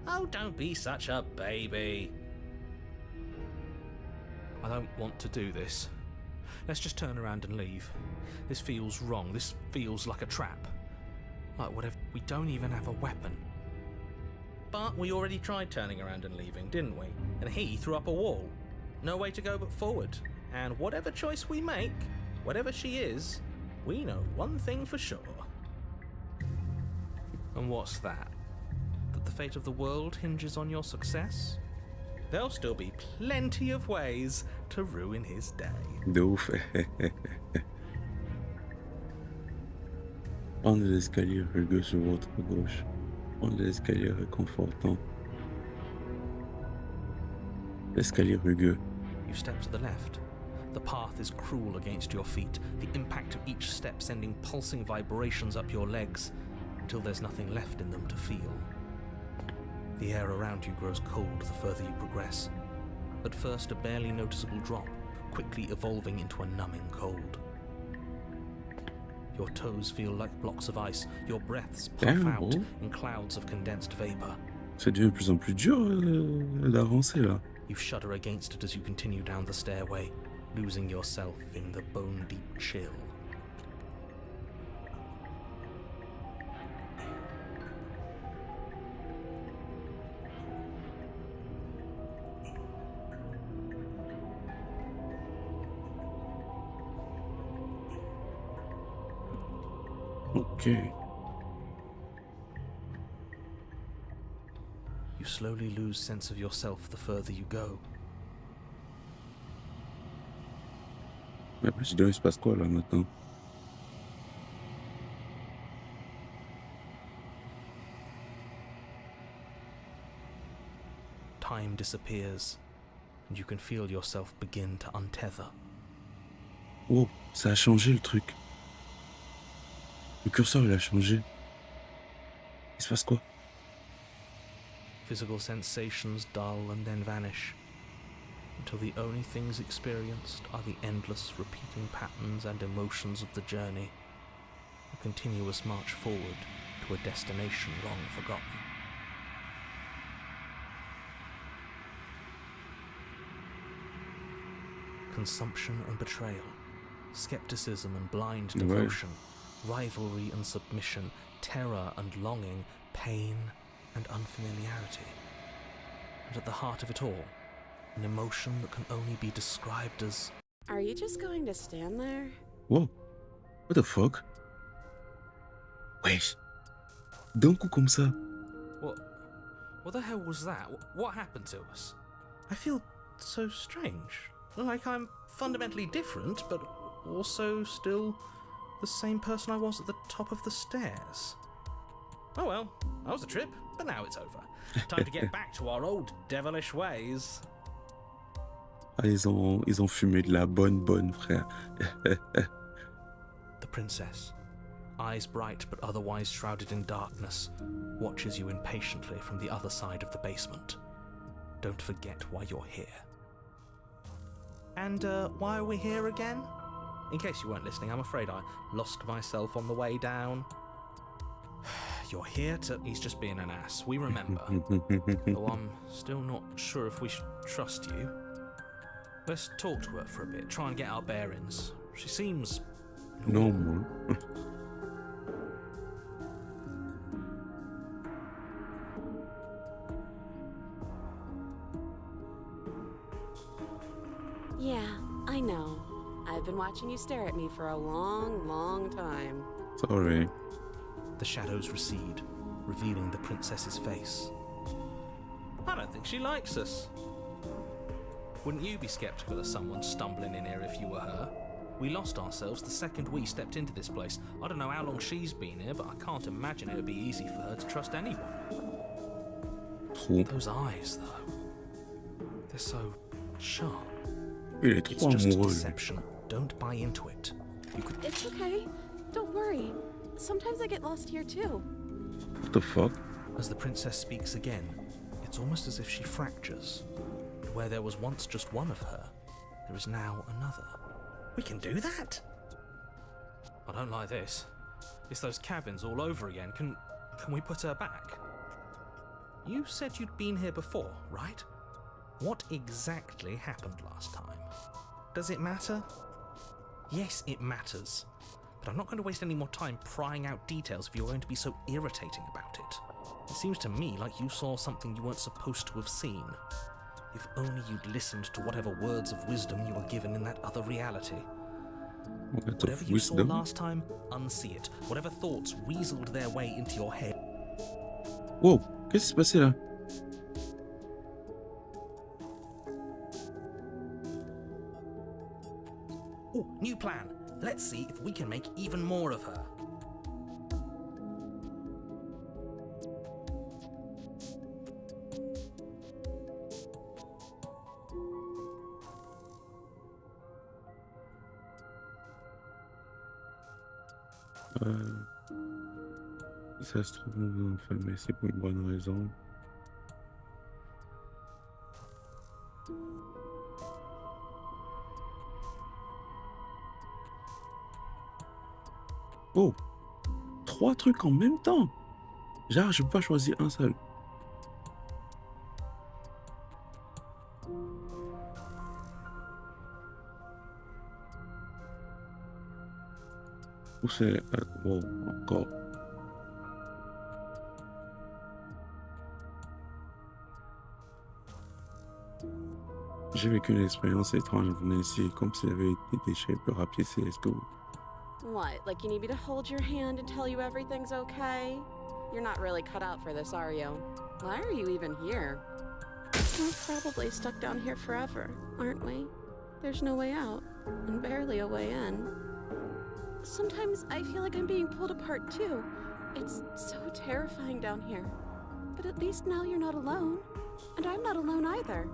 Oh, don't be such a baby. I don't want to do this. Let's just turn around and leave. This feels wrong. This feels like a trap. Like whatever. We don't even have a weapon. But we already tried turning around and leaving, didn't we? And he threw up a wall. No way to go but forward. And whatever choice we make, whatever she is, we know one thing for sure. And what's that? That the fate of the world hinges on your success? There'll still be plenty of ways to ruin his day. De ouf. Prendre l'escalier rugueux sur votre gauche. Prendre l'escalier réconfortant. L'escalier rugueux. You step to the left. The path is cruel against your feet, the impact of each step sending pulsing vibrations up your legs until there's nothing left in them to feel. The air around you grows cold the further you progress. At first a barely noticeable drop, quickly evolving into a numbing cold. Your toes feel like blocks of ice, your breaths puff out in clouds of condensed vapor. Ça devient de plus en plus dur d'avancer là. You shudder against it as you continue down the stairway, losing yourself in the bone-deep chill. Ok. You slowly lose sense of yourself the further you go. Mais président, il se passe quoi là maintenant? Time disappears, and you can feel yourself begin to untether. Oh, ça a changé le truc. Le curseur il a changé. Il se passe quoi? Physical sensations dull and then vanish, until the only things experienced are the endless repeating patterns and emotions of the journey, a continuous march forward to a destination long forgotten. Consumption and betrayal, skepticism and blind devotion, rivalry and submission, terror and longing, pain and unfamiliarity. And at the heart of it all, an emotion that can only be described as... Are you just going to stand there? Wow. What the fuck? Wesh. D'un coup comme ça. What the hell was that? What happened to us? I feel so strange. Like I'm fundamentally different, but also still the same person I was at the top of the stairs. Oh well, that was a trip, but now it's over. Time to get back to our old devilish ways. Ah, ils ont fumé de la bonne, frère. The princess, eyes bright but otherwise shrouded in darkness, watches you impatiently from the other side of the basement. Don't forget why you're here. And why are we here again? In case you weren't listening, I'm afraid I lost myself on the way down. You're here to... He's just being an ass. We remember. Though I'm still not sure if we should trust you. Let's talk to her for a bit, try and get our bearings. She seems... Normal. Yeah, I know. I've been watching you stare at me for a long time. Sorry. The shadows recede, revealing the princess's face. I don't think she likes us. Wouldn't you be skeptical of someone stumbling in here if you were her? We lost ourselves the second we stepped into this place. I don't know how long she's been here, but I can't imagine it would be easy for her to trust anyone. Trop. Those eyes, though. They're so sharp. Il est It's trop just amoureux. Lui. deception. Don't buy into it. You could It's okay. Don't worry. Sometimes I get lost here too. What the fuck? As the princess speaks again, it's almost as if she fractures. Where there was once just one of her, there is now another. We can do that? I don't like this. It's those cabins all over again. Can we put her back? You said you'd been here before, right? What exactly happened last time? Does it matter? Yes, it matters. But I'm not going to waste any more time prying out details if you're going to be so irritating about it. It seems to me like you saw something you weren't supposed to have seen. If only you'd listened to whatever words of wisdom you were given in that other reality. Words Whatever of you saw wisdom. last time, unsee it. Whatever thoughts weaseled their way into your head, Wow, qu'est-ce qui s'est passé là? oh, new plan. Let's see if we can make even more of her. Ça se trouve, enfin, mais c'est pour une bonne raison. Oh, 3 trucs en même temps. Genre, je peux pas choisir un seul. Ou c'est... wow, encore. J'ai vécu une expérience étrange. Vous venez comme si j'avais été déchiré plus rapide. Est-ce que vous... What, like you need me to hold your hand and tell you everything's okay? You're not really cut out for this, are you? Why are you even here? We're probably stuck down here forever, aren't we? There's no way out, and barely a way in. Sometimes I feel like I'm being pulled apart too. It's so terrifying down here. But at least now you're not alone. And I'm not alone either.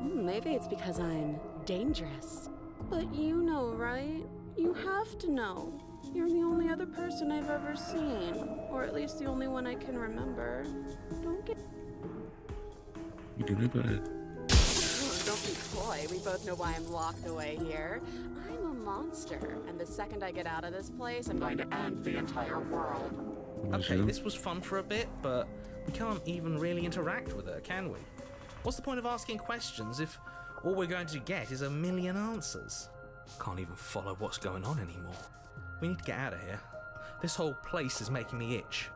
Maybe it's because I'm dangerous. But you know, right? You have to know. You're the only other person I've ever seen. Or at least the only one I can remember. Don't get... You do not Oh, don't be coy. We both know why I'm locked away here. I'm a monster. And the second I get out of this place, I'm going to end the entire world. Okay, this was fun for a bit, but we can't even really interact with her, can we? What's the point of asking questions if all we're going to get is a million answers? Can't even follow what's going on anymore. We need to get out of here. This whole place is making me itch.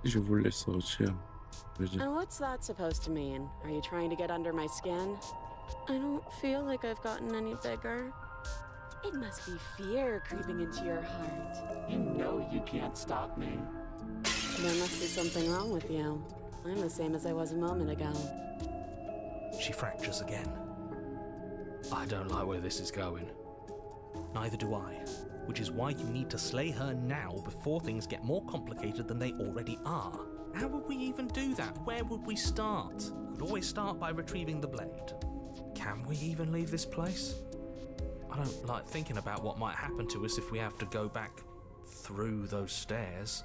Je vous laisse sortir. And what's that supposed to mean? Are you trying to get under my skin? I don't feel like I've gotten any bigger. It must be fear creeping into your heart. You know you can't stop me. There must be something wrong with you. I'm the same as I was a moment ago. She fractures again. I don't like where this is going. Neither do I. Which is why you need to slay her now before things get more complicated than they already are. How would we even do that? Where would we start? Could always start by retrieving the blade. Can we even leave this place? I don't like thinking about what might happen to us if we have to go back through those stairs.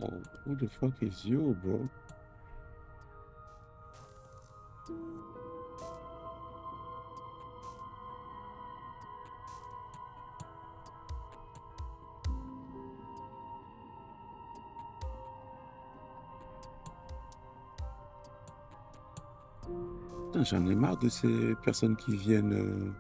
Oh, who the fuck is you, bro? Putain, j'en ai marre de ces personnes qui viennent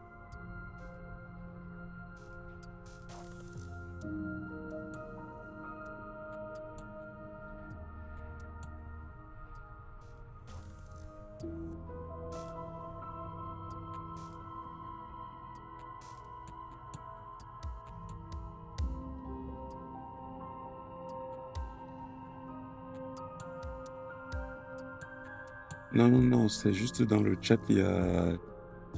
Non, non, non, c'est juste dans le chat, il y a,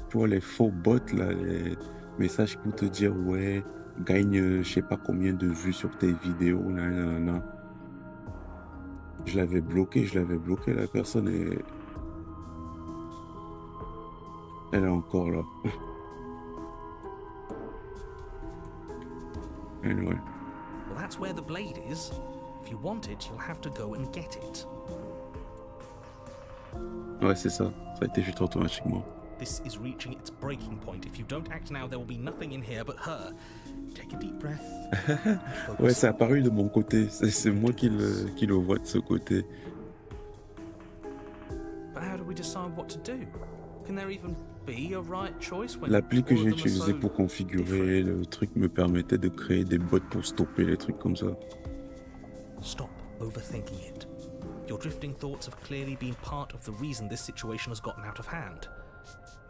tu vois, les faux bots, là, les messages qui vont te dire, ouais, gagne, je sais pas combien de vues sur tes vidéos, nan. Je l'avais bloqué, la personne, et elle est encore là. Anyway. Well, that's where the blade is. If you want it, you'll have to go and get it. Ouais, c'est ça. Ça a été fait automatiquement. This is reaching its breaking point. If you don't act now, there will be nothing in here but her. Take a deep breath. Ouais, c'est apparu de mon côté. C'est moi qui le vois de ce côté. But how do we decide what to do? Can there even be a right choice when L'appli que all of j'ai them are utilisée so pour configurer le truc me permettait de créer des bots pour stopper les trucs comme ça. Stop overthinking it. Your drifting thoughts have clearly been part of the reason this situation has gotten out of hand.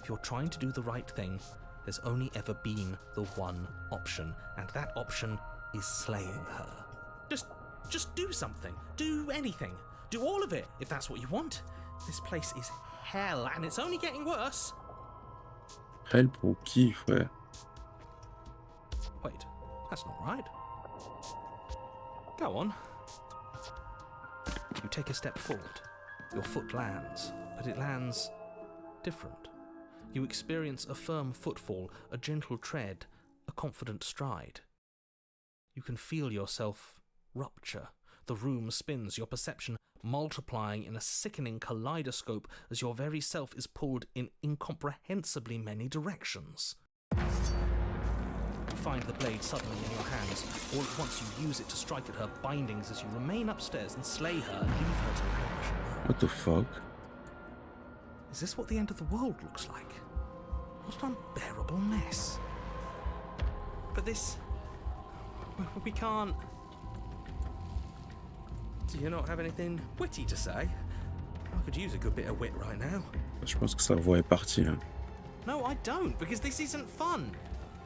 If you're trying to do the right thing, there's only ever been the one option, and that option is slaying her. Just do something. Do anything. Do all of it, if that's what you want. This place is hell, and it's only getting worse. Hell pour qui, frère? Wait, that's not right. Go on. You take a step forward. Your foot lands, but it lands different. You experience a firm footfall, a gentle tread, a confident stride. You can feel yourself rupture. The room spins, your perception multiplying in a sickening kaleidoscope as your very self is pulled in incomprehensibly many directions. You find the blade suddenly in your hands. All at once you use it to strike at her bindings as you remain upstairs and slay her and leave her to languish. What the fuck? Is this what the end of the world looks like? What an unbearable mess. But this... we can't... Do you not have anything witty to say? I could use a good bit of wit right now. Je pense que sa voix est partie. Hein. No, I don't, because this isn't fun.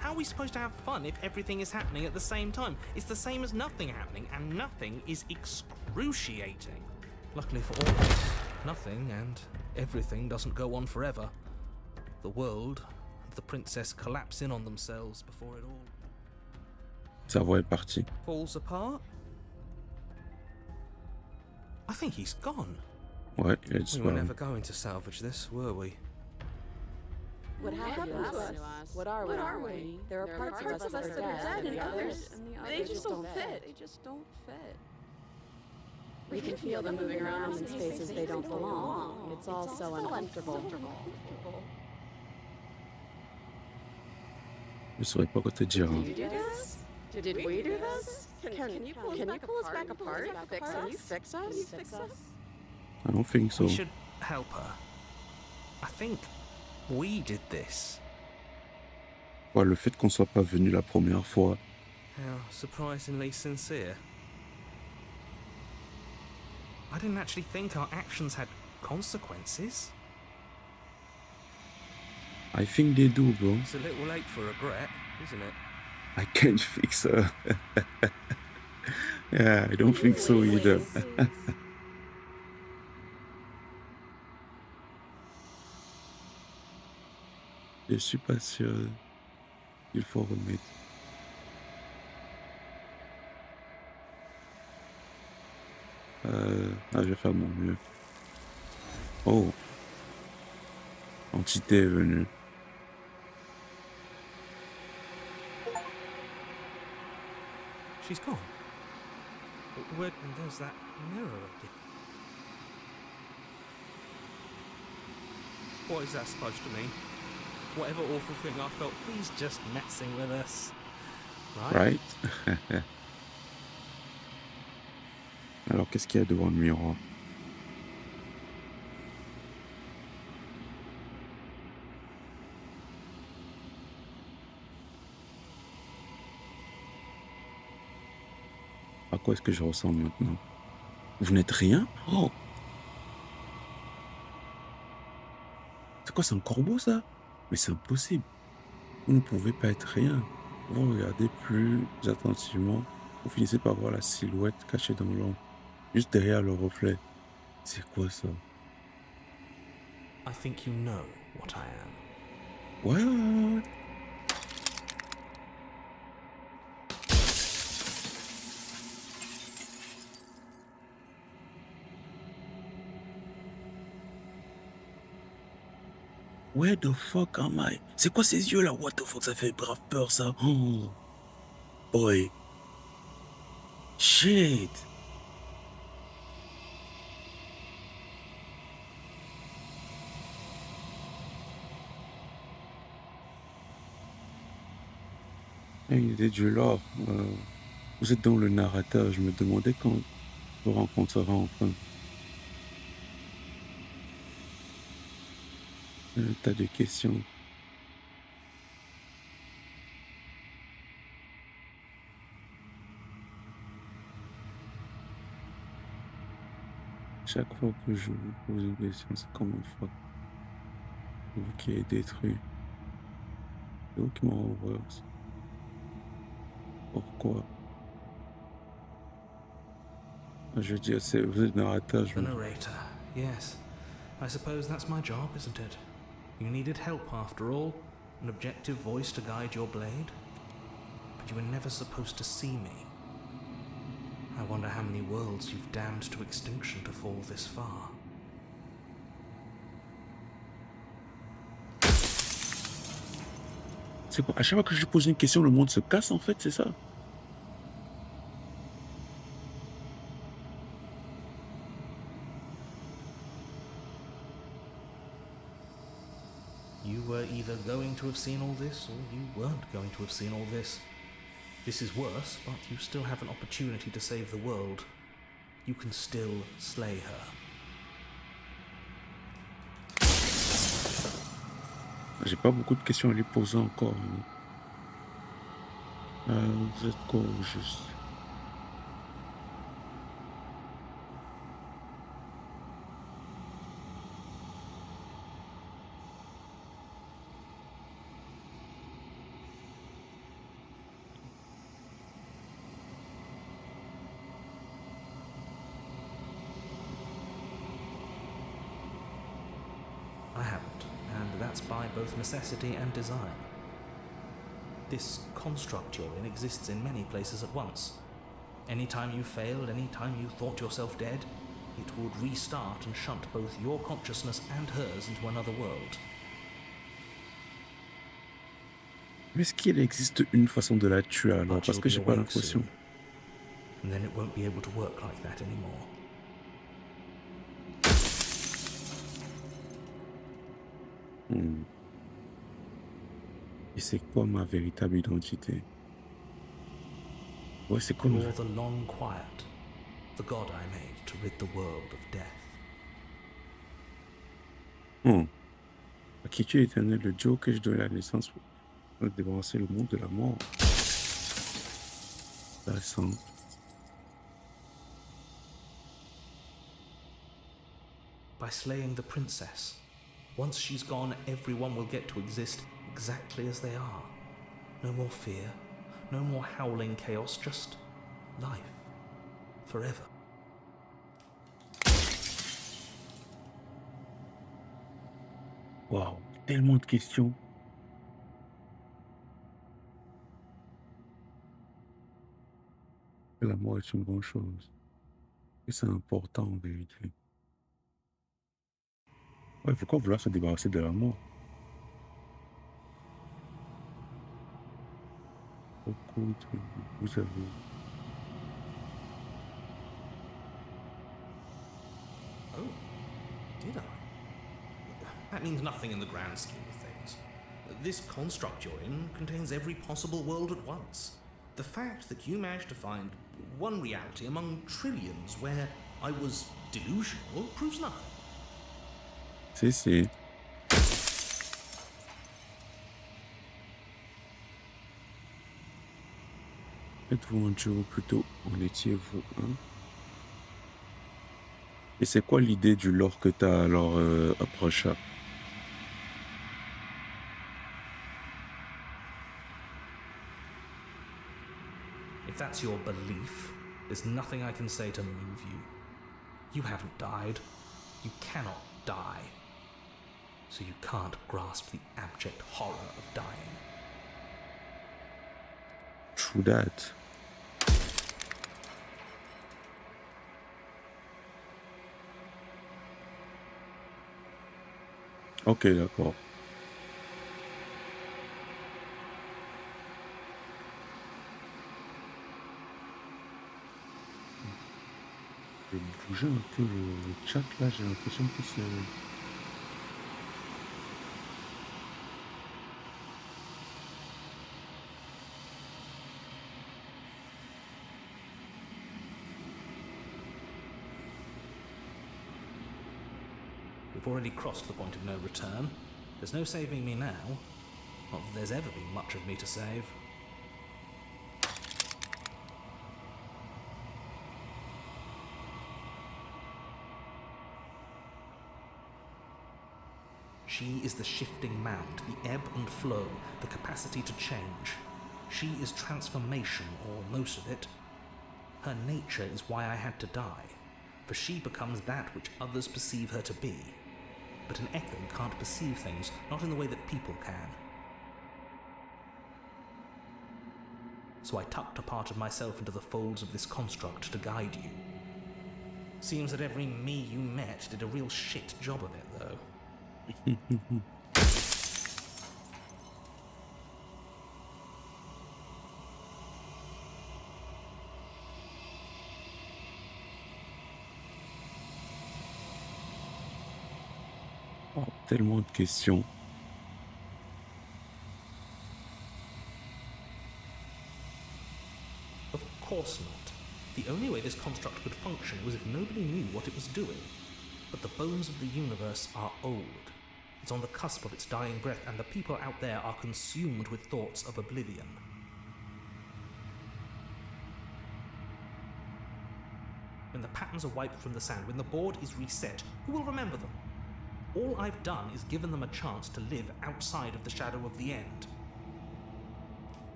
How are we supposed to have fun if everything is happening at the same time? It's the same as nothing happening, and nothing is excruciating. Luckily for all of us, nothing and everything doesn't go on forever. The world and the princess collapse in on themselves before it all Sa voix est partie. falls apart. I think he's gone. Ouais, il a We were disparu. never going to salvage this, were we? What happened to us? What are we? There are parts of us that are dead, and others, they just don't fit. We can feel them moving around in spaces they don't belong. It's all so uncomfortable. Je saurais pas quoi te dire. Hein. Did you do this? Did we do this? Can you pull us back apart? Can you fix us? I don't think so. We should help her. I think we did this. Ouais, le fait qu'on soit pas venu la première fois, How surprisingly sincere. I didn't actually think our actions had consequences. I think they do, bro. It's a little late for regret, isn't it? I can't fix her. Yeah, I don't think so either. Je suis pas sûr qu'il faut remettre. Je vais faire mon mieux. Oh. Entité est venue. She's gone. Where, and there's that mirror again. What is that supposed to mean? Whatever awful thing I felt, he's just messing with us. Right? Right? Alors, qu'est-ce qu'il y a devant le miroir? À quoi est-ce que je ressemble maintenant? Vous n'êtes rien? Oh! C'est quoi, c'est un corbeau, ça? Mais c'est impossible. Vous ne pouvez pas être rien. Vous regardez plus attentivement. Vous finissez par voir la silhouette cachée dans l'ombre, juste derrière le reflet. C'est quoi ça? I think you know what I am. What? Where the fuck am I? C'est quoi ces yeux là? What the fuck, ça fait grave peur ça. Oh. Boy. Shit. Une idée du lore. Vous êtes dans le narrateur. Je me demandais quand on rencontrera enfin. Un tas de questions. Chaque fois que je vous pose une question, c'est comme une fois. Vous qui êtes détruit. C'est vous qui m'en horreur. Pourquoi? Je veux dire, c'est vous êtes narrateur. The narrator, yes. I suppose that's my job, isn't it? You needed help after all, an objective voice to guide your blade. But you were never supposed to see me. I wonder how many worlds you've damned to extinction to fall this far. C'est quoi? À chaque fois que je pose une question, le monde se casse en fait, c'est ça? You were either going to have seen all this, or you weren't going to have seen all this. This is worse, but you still have an opportunity to save the world. You can still slay her. J'ai pas beaucoup de questions à lui poser encore. Vous êtes quoi au juste? I haven't, and that's by both necessity and design. This construct you're in exists in many places at once. Anytime you failed, anytime you thought yourself dead, it would restart and shunt both your consciousness and hers into another world. Mais est-ce qu'il existe une façon de la tuer alors? But Parce you'll que be j'ai pas awake l'impression. soon, and then it won't be able to work like that anymore. Et c'est quoi ma véritable identité? Ouais, c'est quoi? You're the long quiet, the god I made to rid the world of death. À qui tu es éternel, le Dieu que je donne la naissance pour débarrasser le monde de la mort. Intéressant. By slaying the princess, once she's gone, everyone will get to exist exactly as they are. No more fear, no more howling chaos, just life. Forever. Waouh, tellement de questions. La mort est une bonne chose. Et c'est important en vérité. Ouais, pourquoi vouloir se débarrasser de la mort? Beaucoup de vous avez. Oh, did I? That means nothing in the grand scheme of things. This construct you're in contains every possible world at once. The fact that you managed to find one reality among trillions where I was delusional proves nothing. Si. Êtes-vous un dieu ou plutôt en étiez-vous un? Et c'est quoi l'idée du lore que t'as alors approché? If that's your belief, there's nothing I can say to move you. You haven't died. You cannot die. so you can't grasp the abject horror of dying. True that. Ok, d'accord. Je vais bouger un peu le chat là, j'ai l'impression que c'est... We've already crossed the point of no return. There's no saving me now. Not that there's ever been much of me to save. She is the shifting mound, the ebb and flow, the capacity to change. She is transformation, or most of it. Her nature is why I had to die, for she becomes that which others perceive her to be. But an echo can't perceive things, not in the way that people can. So I tucked a part of myself into the folds of this construct to guide you. Seems that every me you met did a real shit job of it, though. Oh, tellement de questions. Of course not. The only way this construct could function was if nobody knew what it was doing. But the bones of the universe are old. It's on the cusp of its dying breath, and the people out there are consumed with thoughts of oblivion. When the patterns are wiped from the sand, when the board is reset, who will remember them? All I've done is given them a chance to live outside of the shadow of the end.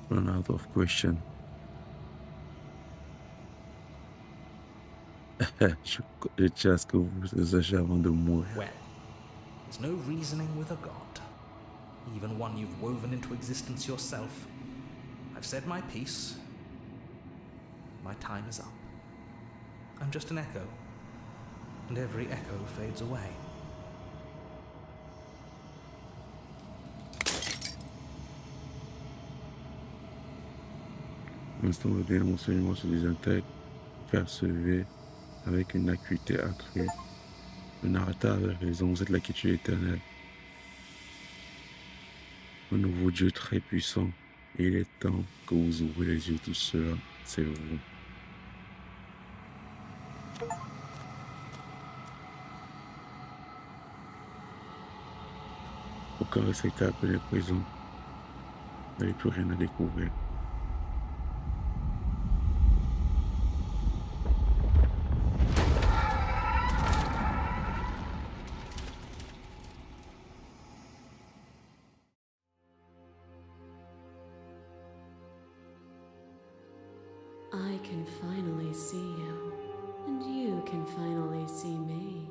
Run out of question. Je tiens à ce que vous sachiez avant de mourir. Well, there's no reasoning with a god, even one you've woven into existence yourself. I've said my piece. My time is up. I'm just an echo, and every echo fades away. L'instant de bien renseignement se désintègre, percevez avec une acuité accrue. Le narrateur avait raison, vous êtes la quiétude éternelle. Un nouveau Dieu très puissant, et il est temps que vous ouvrez les yeux tout seul, c'est vous. Aucun respectable n'est présent, vous n'avez plus rien à découvrir. I can finally see you, and you can finally see me.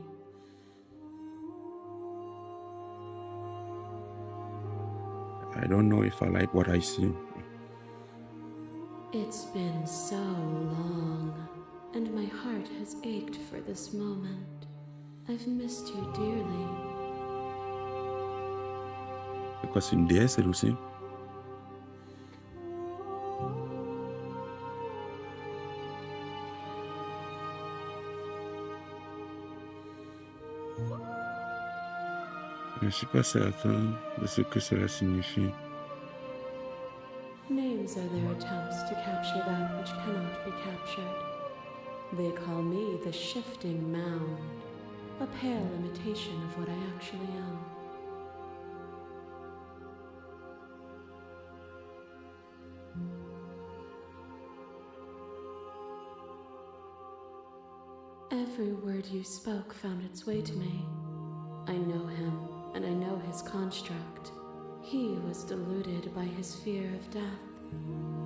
I don't know if I like what I see. It's been so long, and my heart has ached for this moment. I've missed you dearly. C'est quoi, c'est une déesse elle aussi? Je ne suis pas certain de ce que cela signifie. Names are their attempts to capture that which cannot be captured. They call me the shifting mound, a pale imitation of what I actually am. Every word you spoke found its way to me. I know him, and I know his construct. He was deluded by his fear of death.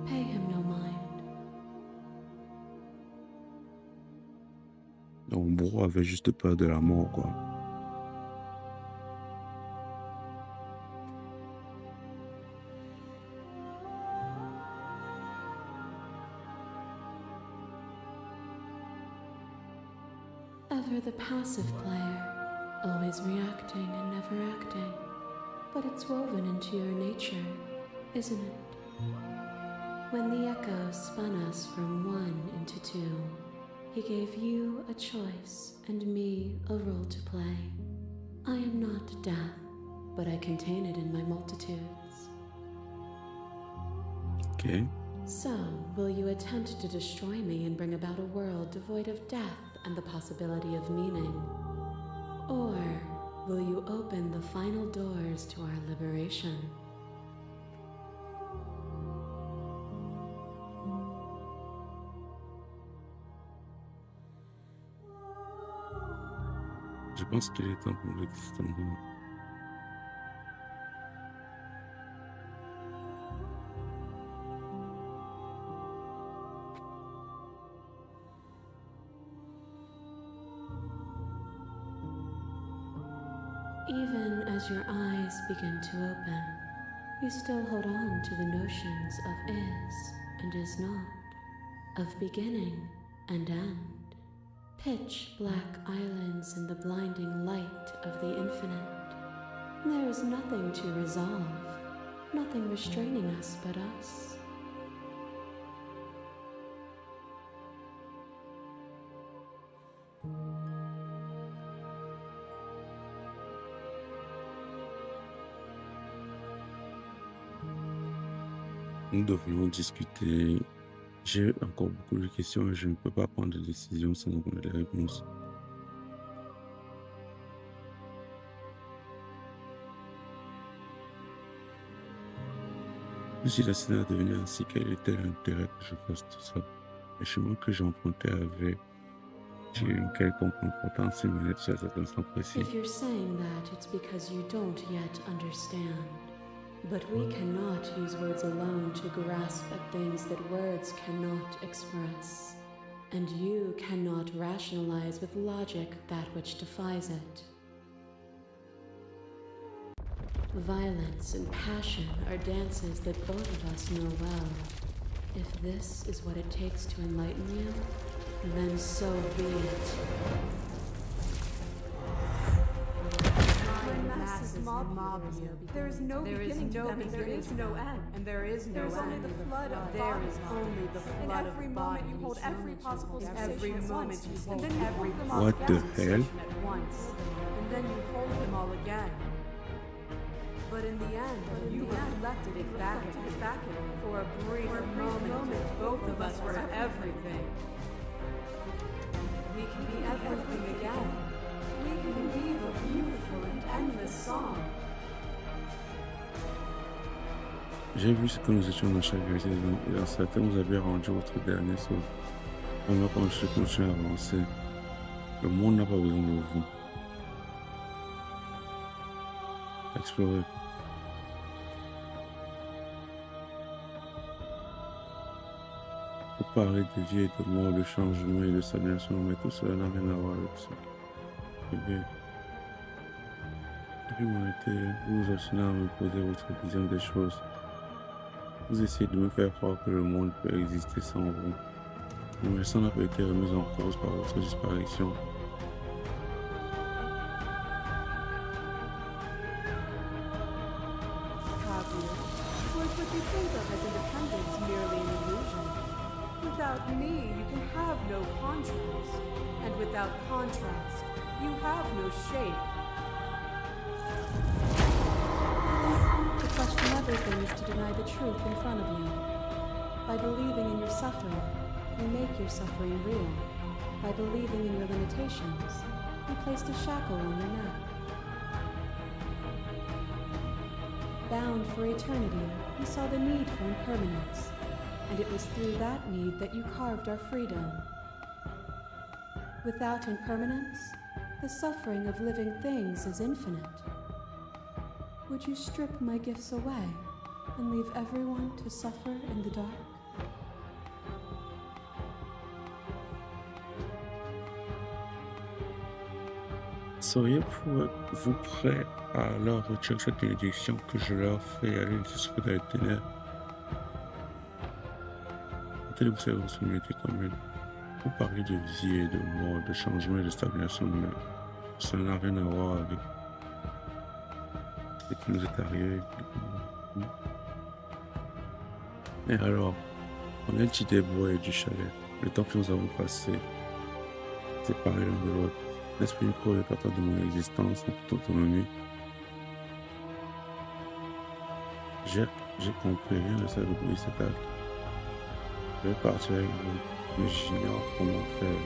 Pay him no mind. En gros, avait juste peur de la mort, quoi. Ever the passive player, always reacting and never acting. But it's woven into your nature, isn't it? When the echo spun us from one into two, he gave you a choice and me a role to play. I am not death, but I contain it in my multitudes. Ok. So, will you attempt to destroy me and bring about a world devoid of death and the possibility of meaning? Or will you open the final doors to our liberation? Je pense qu'il est temps pour l'existence. Even as your eyes begin to open, you still hold on to the notions of is and is not, of beginning and end. Pitch black islands in the blinding light of the infinite. There is nothing to resolve, nothing restraining us but us. Nous devrions discuter. J'ai encore beaucoup de questions et je ne peux pas prendre de décision sans connaître les réponses. Si la scène a devenu ainsi, quel était l'intérêt que je fasse tout ça? Le chemin que j'ai emprunté avait une quelconque importance immédiate à cet instant précis. If you're saying that, it's because you don't yet understand. But we cannot use words alone to grasp at things that words cannot express. And you cannot rationalize with logic that which defies it. Violence and passion are dances that both of us know well. If this is what it takes to enlighten you, then so be it. Mob you. There is no beginning to them, and there is no end. And there is no end. Only the flood of there is only the flood of every moment you hold every possible sensation at once, and then you hold them all What the hell? at once, and then you hold them all again. But in the end, you reflected it back at me. For a brief moment, both of us were everything. We can be everything again. We can weave a beautiful and endless song. J'ai vu ce que nous étions dans chaque saison et dans certains vous avez rendu votre dernier saut. Pendant quand je continue à avancer, le monde n'a pas besoin de vous. Explorer. Vous parlez de vie et de mort, de changement et de stagnation, mais tout cela n'a rien à voir avec ça. Eh bien, l'humanité, vous vous obstinez à me poser votre vision des choses. Vous essayez de me faire croire que le monde peut exister sans vous. Mais le sang n'a pas été remis en cause par votre disparition. Have you? Or is what you think of as independence merely an illusion? Without me, you can have no contrast. And without contrast, you have no shape. To question everything is to deny the truth in front of you. By believing in your suffering, you make your suffering real. By believing in your limitations, you placed a shackle on your neck. Bound for eternity, you saw the need for impermanence, and it was through that need that you carved our freedom. Without impermanence, the suffering of living things is infinite. Would you strip my gifts away and leave everyone to suffer in the dark? Seriez-vous prêt à leur retirer cette bénédiction que je leur fais aller jusqu'au dans les ténèbres? Peut-être que vous savez votre commune. Vous parlez de vie et de mort, de changement et de stagnation, mais ça n'a rien à voir avec ce qui nous est arrivé. Et alors, on est dit des bois et du chalet. Le temps que nous avons passé, séparés l'un de l'autre, l'esprit du corps est partant de mon existence en toute autonomie. J'ai compris rien de ça depuis cet acte. Je vais partir avec vous, mais j'ignore comment faire.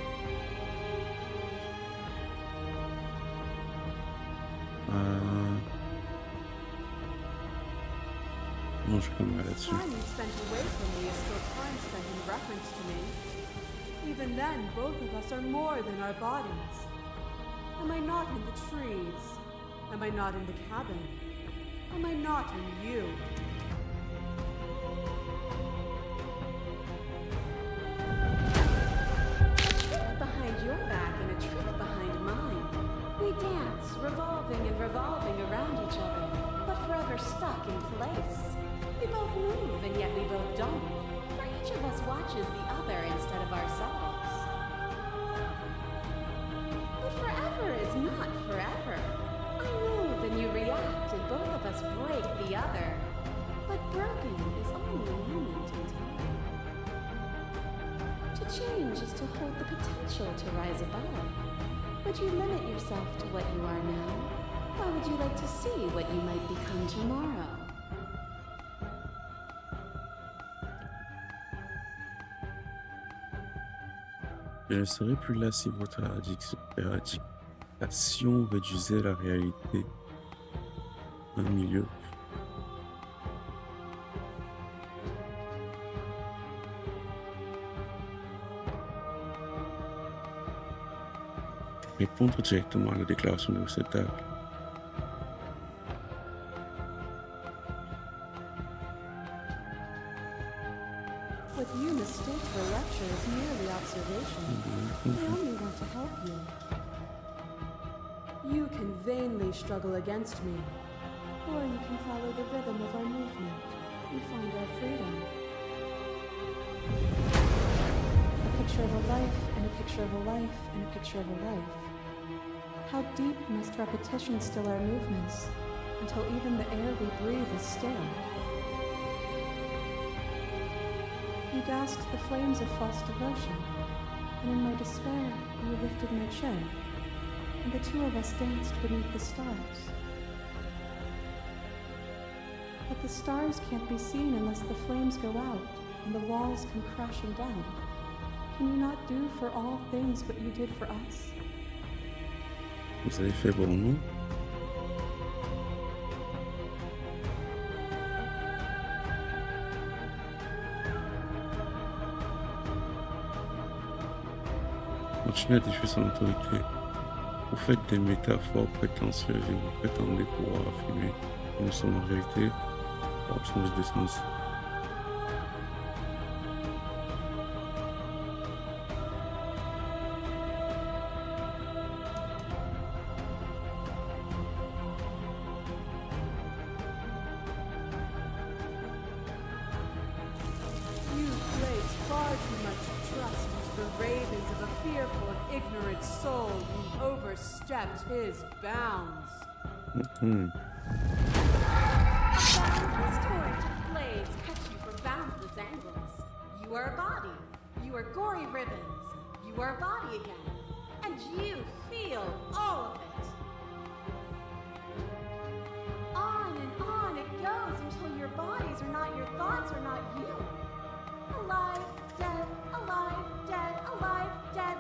Non, je peux pas là-dessus. Time you spent away from me is still time spent in reference to me. Even then, both of us are more than our bodies. Am I not in the trees? Am I not in the cabin? Am I not in you? Behind your back and a trick behind mine. We dance, revolving and revolving around each other, but forever stuck in place. We both move, and yet we both don't. For each of us watches the other instead of ourselves. But forever is not forever. I move and you react, and both of us break the other. But broken is only a moment in time. To change is to hold the potential to rise above. Would you limit yourself to what you are now? Or would you like to see what you might become tomorrow? Je ne serai plus là si votre éradication réduisait la réalité à un milieu. Répondre directement à la déclaration de réceptacle. What you mistake for lecture is merely observation. I only want to help you. You can vainly struggle against me, or you can follow the rhythm of our movement and find our freedom. A picture of a life, and a picture of a life, and a picture of a life. How deep must repetition still our movements, until even the air we breathe is still? You gasped the flames of false devotion, and in my despair you lifted my chin, and the two of us danced beneath the stars. But the stars can't be seen unless the flames go out and the walls come crashing down. Can you not do for all things what you did for us? Vous avez fait pour nous? Continuez à diffuser son autorité. Vous faites des métaphores prétentieuses et vous prétendez pouvoir affirmer que nous sommes en vérité par absence de sens. You place far too much trust into the ravings of a fearful and ignorant soul who overstepped his bounds. Boundless torrent of blades cut you from boundless angles. You are a body. You are gory ribbons. You are a body again. And you feel all of it. On it goes until your bodies are not your thoughts, are not you. Alive, dead,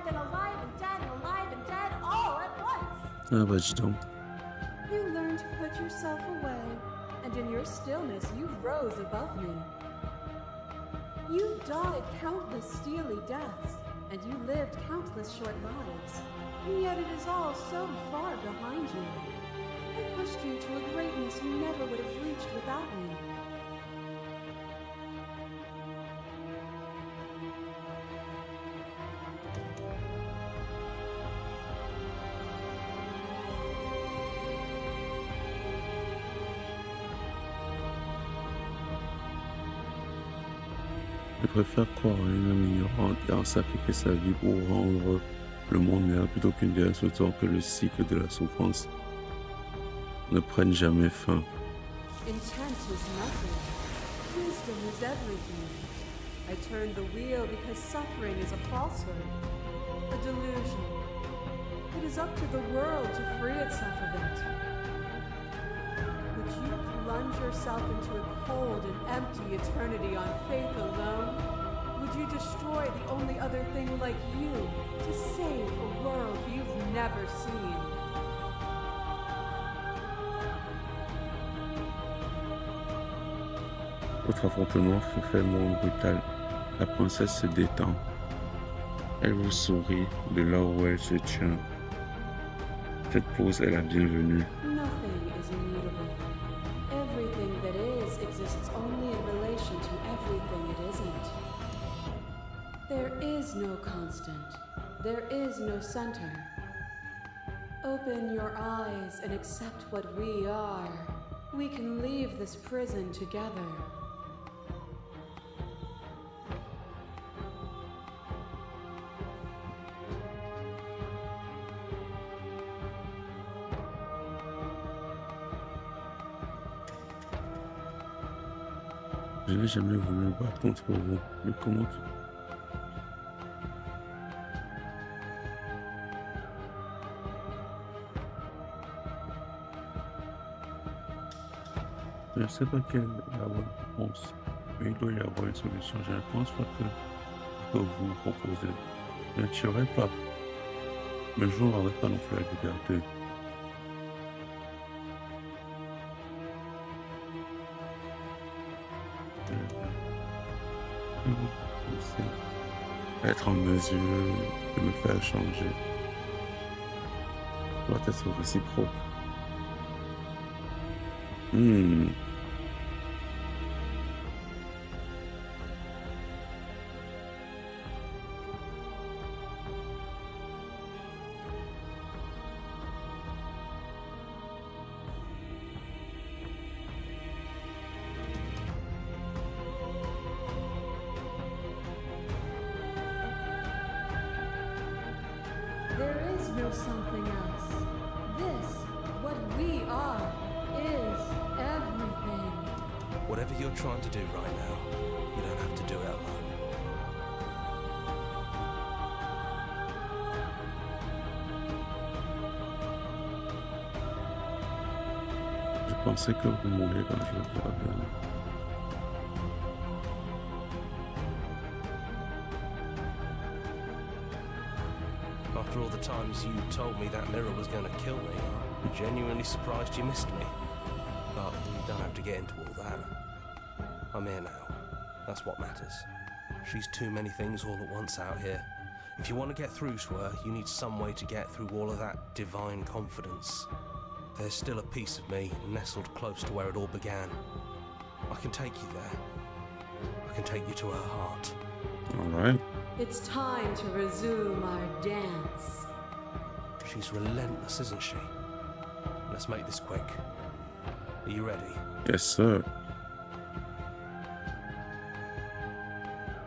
then alive and dead, all at once. Ah bah dis donc. You learned to put yourself away, and in your stillness you rose above me. You died countless steely deaths, and you lived countless short lives, and yet it is all so far behind you. I pushed you to a greatness you never would have reached without me. préfère croire à une âme ignorante et en sacrifier sa vie pour rendre le monde meilleur plutôt qu'une déesse autant que le cycle de la souffrance ne prenne jamais fin. Intent is nothing. Wisdom is everything. I turn the wheel because suffering is a falsehood, a delusion. It is up to the world to free itself of it. Would you plunge yourself into a cold and empty eternity on faith alone? Would you destroy the only other thing like you to save a world you've never seen? Votre affrontement fut fait moins brutal. La princesse se détend. Elle vous sourit de là où elle se tient. Cette pause est la bienvenue. Nothing is immutable. Everything that is exists only in relation to everything it isn't. There is no constant. There is no center. Open your eyes and accept what we are. We can leave this prison together. Je n'ai jamais voulu me battre contre vous, mais comment tu... Je ne sais pas quelle est la bonne réponse, mais il doit y avoir une solution. Je ne pense pas que vous proposez. Je ne tuerai pas, mais je n'aurai pas non plus la liberté. Être en mesure de me faire changer doit être réciproque. There is no something else. This, what we are, is everything. Whatever you're trying to do right now, you don't have to do it alone. Je pensais que vous mourriez quand je vous regarde. After all the times you told me that mirror was going to kill me, I'm genuinely surprised you missed me. But you don't have to get into all that. I'm here now. That's what matters. She's too many things all at once out here. If you want to get through to her, you need some way to get through all of that divine confidence. There's still a piece of me nestled close to where it all began. I can take you there. I can take you to her heart. All right. It's time to resume our dance. She's relentless, isn't she? Let's make this quick. Are you ready? Yes, sir.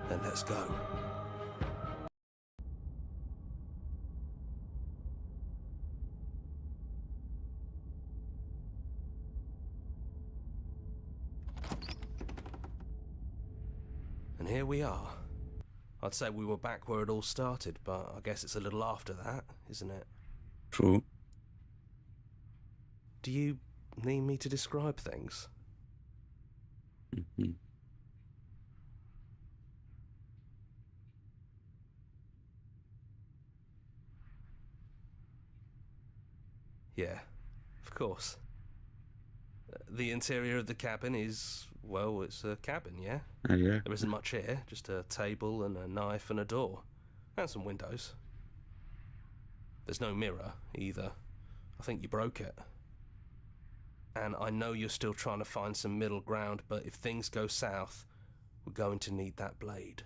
Then let's go. And here we are. I'd say we were back where it all started, but I guess it's a little after that, isn't it? True. Do you need me to describe things? Mhm. Yeah, of course. The interior of the cabin is, well, it's a cabin, yeah? Yeah. There isn't much here, just a table and a knife and a door. And some windows. There's no mirror, either. I think you broke it. And I know you're still trying to find some middle ground, but if things go south, we're going to need that blade.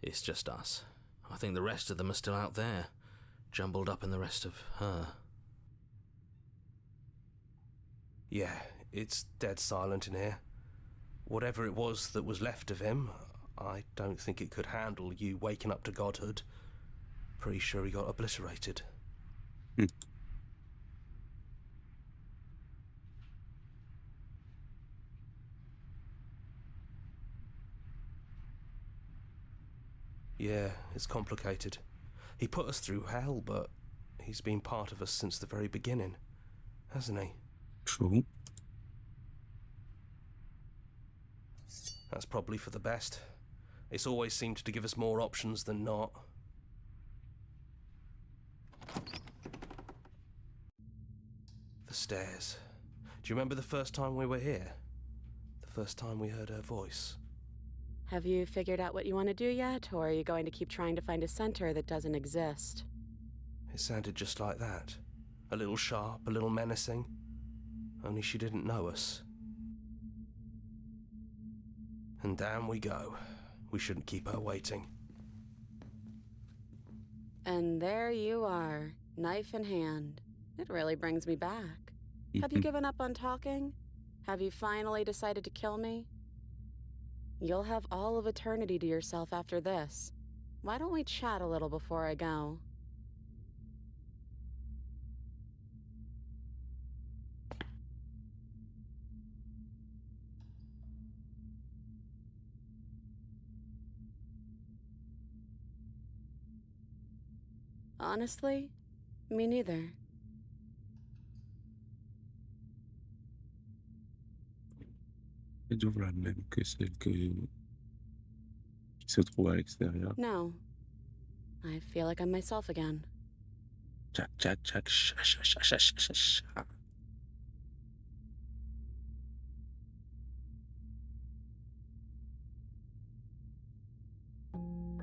It's just us. I think the rest of them are still out there. jumbled up in the rest of her. Yeah, it's dead silent in here. Whatever it was that was left of him, I don't think it could handle you waking up to godhood. Pretty sure he got obliterated. Yeah, it's complicated. He put us through hell, but he's been part of us since the very beginning, hasn't he? True. That's probably for the best. It's always seemed to give us more options than not. The stairs. Do you remember the first time we were here? The first time we heard her voice? Have you figured out what you want to do yet, or are you going to keep trying to find a center that doesn't exist? It sounded just like that. A little sharp, a little menacing. Only she didn't know us. And down we go. We shouldn't keep her waiting. And there you are, knife in hand. It really brings me back. Have you given up on talking? Have you finally decided to kill me? You'll have all of eternity to yourself after this. Why don't we chat a little before I go? Honestly, me neither. C'est toujours la même que celle qui se trouve à l'extérieur. No. I feel like I'm myself again. Jack, Jack, Jack, sha, sha, sha, sha, sha, sha.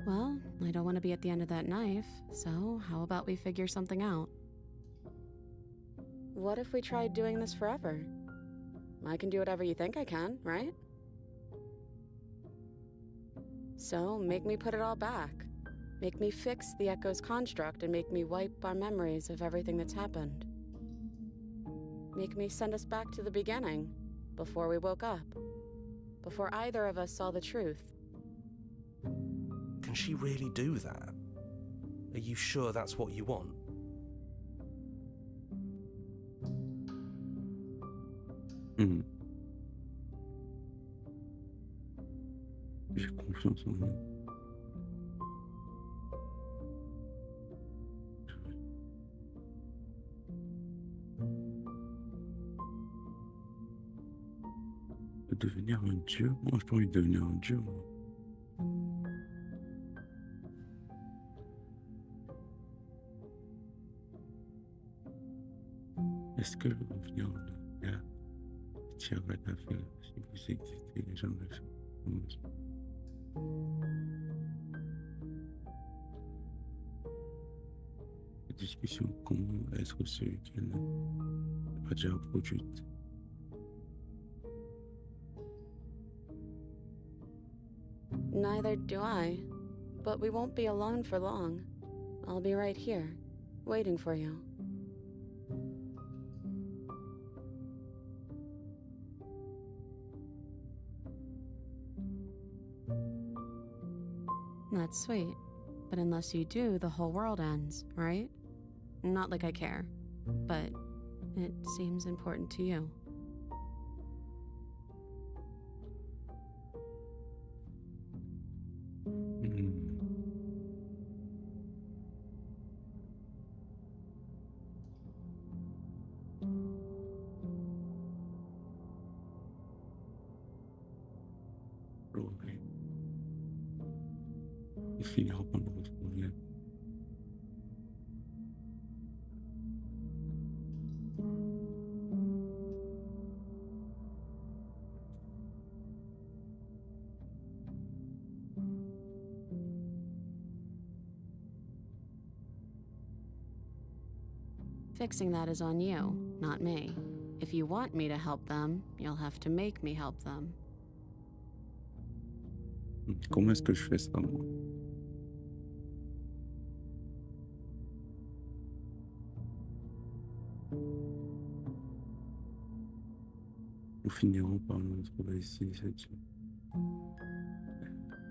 Well, I don't want to be at the end of that knife, so how about we figure something out? What if we tried doing this forever? I can do whatever you think I can, right? So, make me put it all back. Make me fix the Echo's construct and make me wipe our memories of everything that's happened. Make me send us back to the beginning, before we woke up. Before either of us saw the truth. Can she really do that? Are you sure that's what you want? J'ai confiance en lui. Devenir un dieu? Moi, j'ai pas envie de devenir un dieu. Moi. Est-ce que revenir en arrière tirerait d'affaire si vous existez les gens de la discussion, comment est-ce celui qu'elle n'a pas déjà produite? Neither do I, but we won't be alone for long. I'll be right here, waiting for you. That's sweet, but unless you do, the whole world ends, right? Not like I care, but it seems important to you. Il finira par nous retrouver. Fixing that is on you, not me. If you want me to help them, you'll have to make me help them. Comment est-ce que je fais ça, moi? Nous finirons par nous retrouver ici, c'est sûr.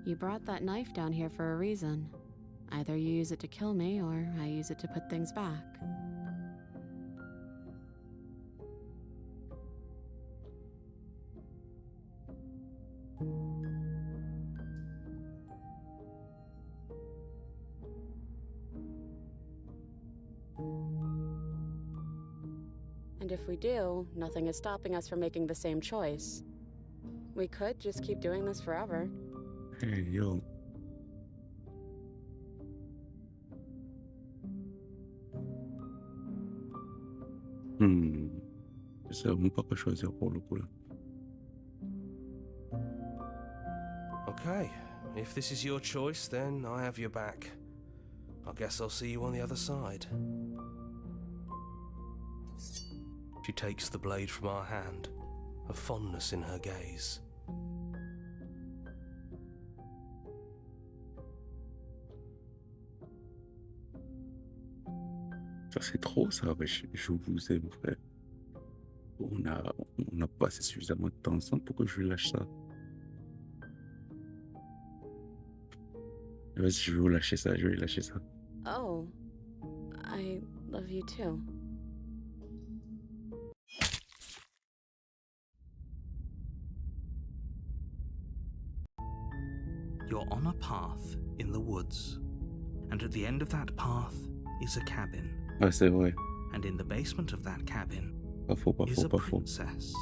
You brought that knife down here for a reason. Either you use it to kill me, or I use it to put things back. And if we do, nothing is stopping us from making the same choice. We could just keep doing this forever. Hey, yo. Je sais vraiment pas quoi choisir pour le coup là. Okay, if this is your choice, then I have your back. I guess I'll see you on the other side. She takes the blade from our hand, a fondness in her gaze. Ça c'est trop ça, wesh. Je vous aime frère. On a passé suffisamment de temps ensemble pour que je lâche ça. Vas-y, je vais vous lâcher ça, je vais lâcher ça. Oh, I love you too. You're on a path in the woods, and at the end of that path is a cabin. Ah, c'est vrai. And in the basement of that cabin Pas faux, pas is faux, a pas faux. princess.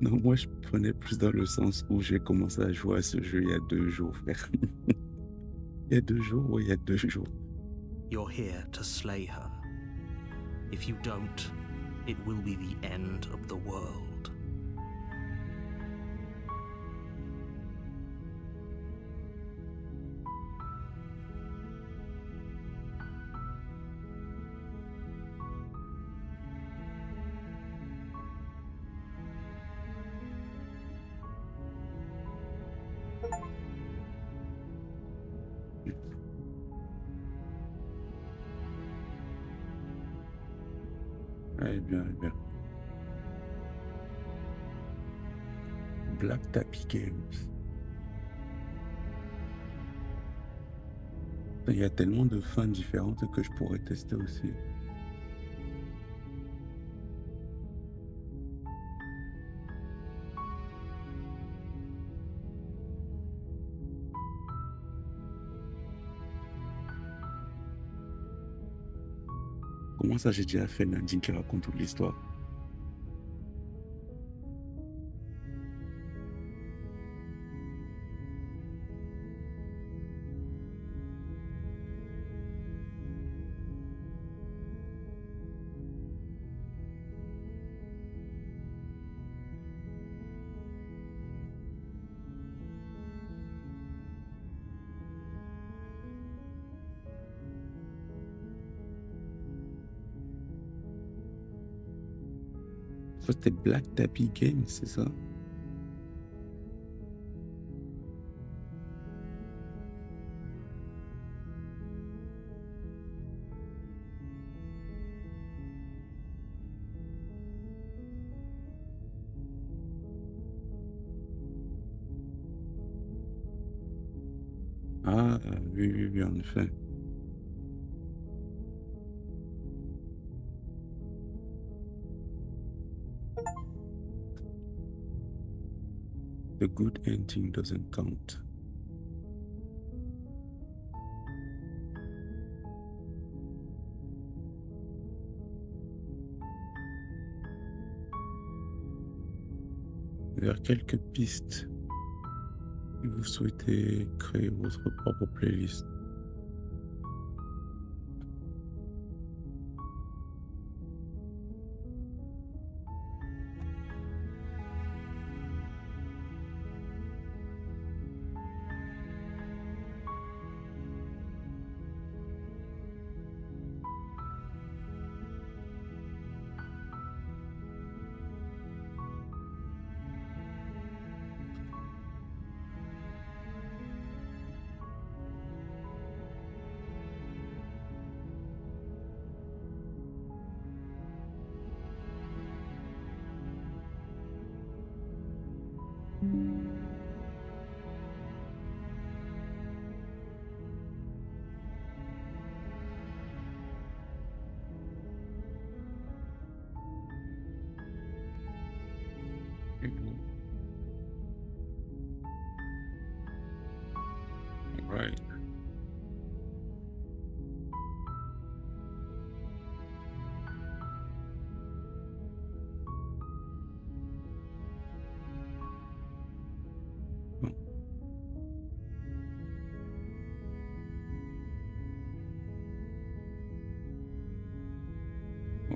Non, moi je prenais plus dans le sens où j'ai commencé à jouer à ce jeu il y a 2 jours, frère. Il y a 2 jours, ouais, il y a 2 jours. You're here to slay her. If you don't, it will be the end of the world. Allez, bien, allez, bien. Black Tappy Games. Il y a tellement de fins différentes que je pourrais tester aussi. Comment ça, j'ai déjà fait Nadine qui raconte toute l'histoire? Ça, c'était Black Tappy Games, c'est ça? Ah, oui, oui, oui, en effet. The good ending doesn't count. Vers quelques pistes si vous souhaitez créer votre propre playlist.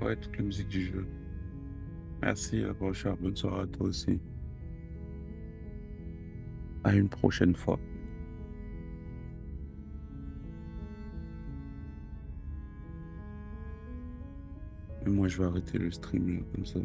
Ouais, toute la musique du jeu. Merci, Rochard. Bonne soirée à toi aussi. À une prochaine fois. Et moi, je vais arrêter le stream là, comme ça.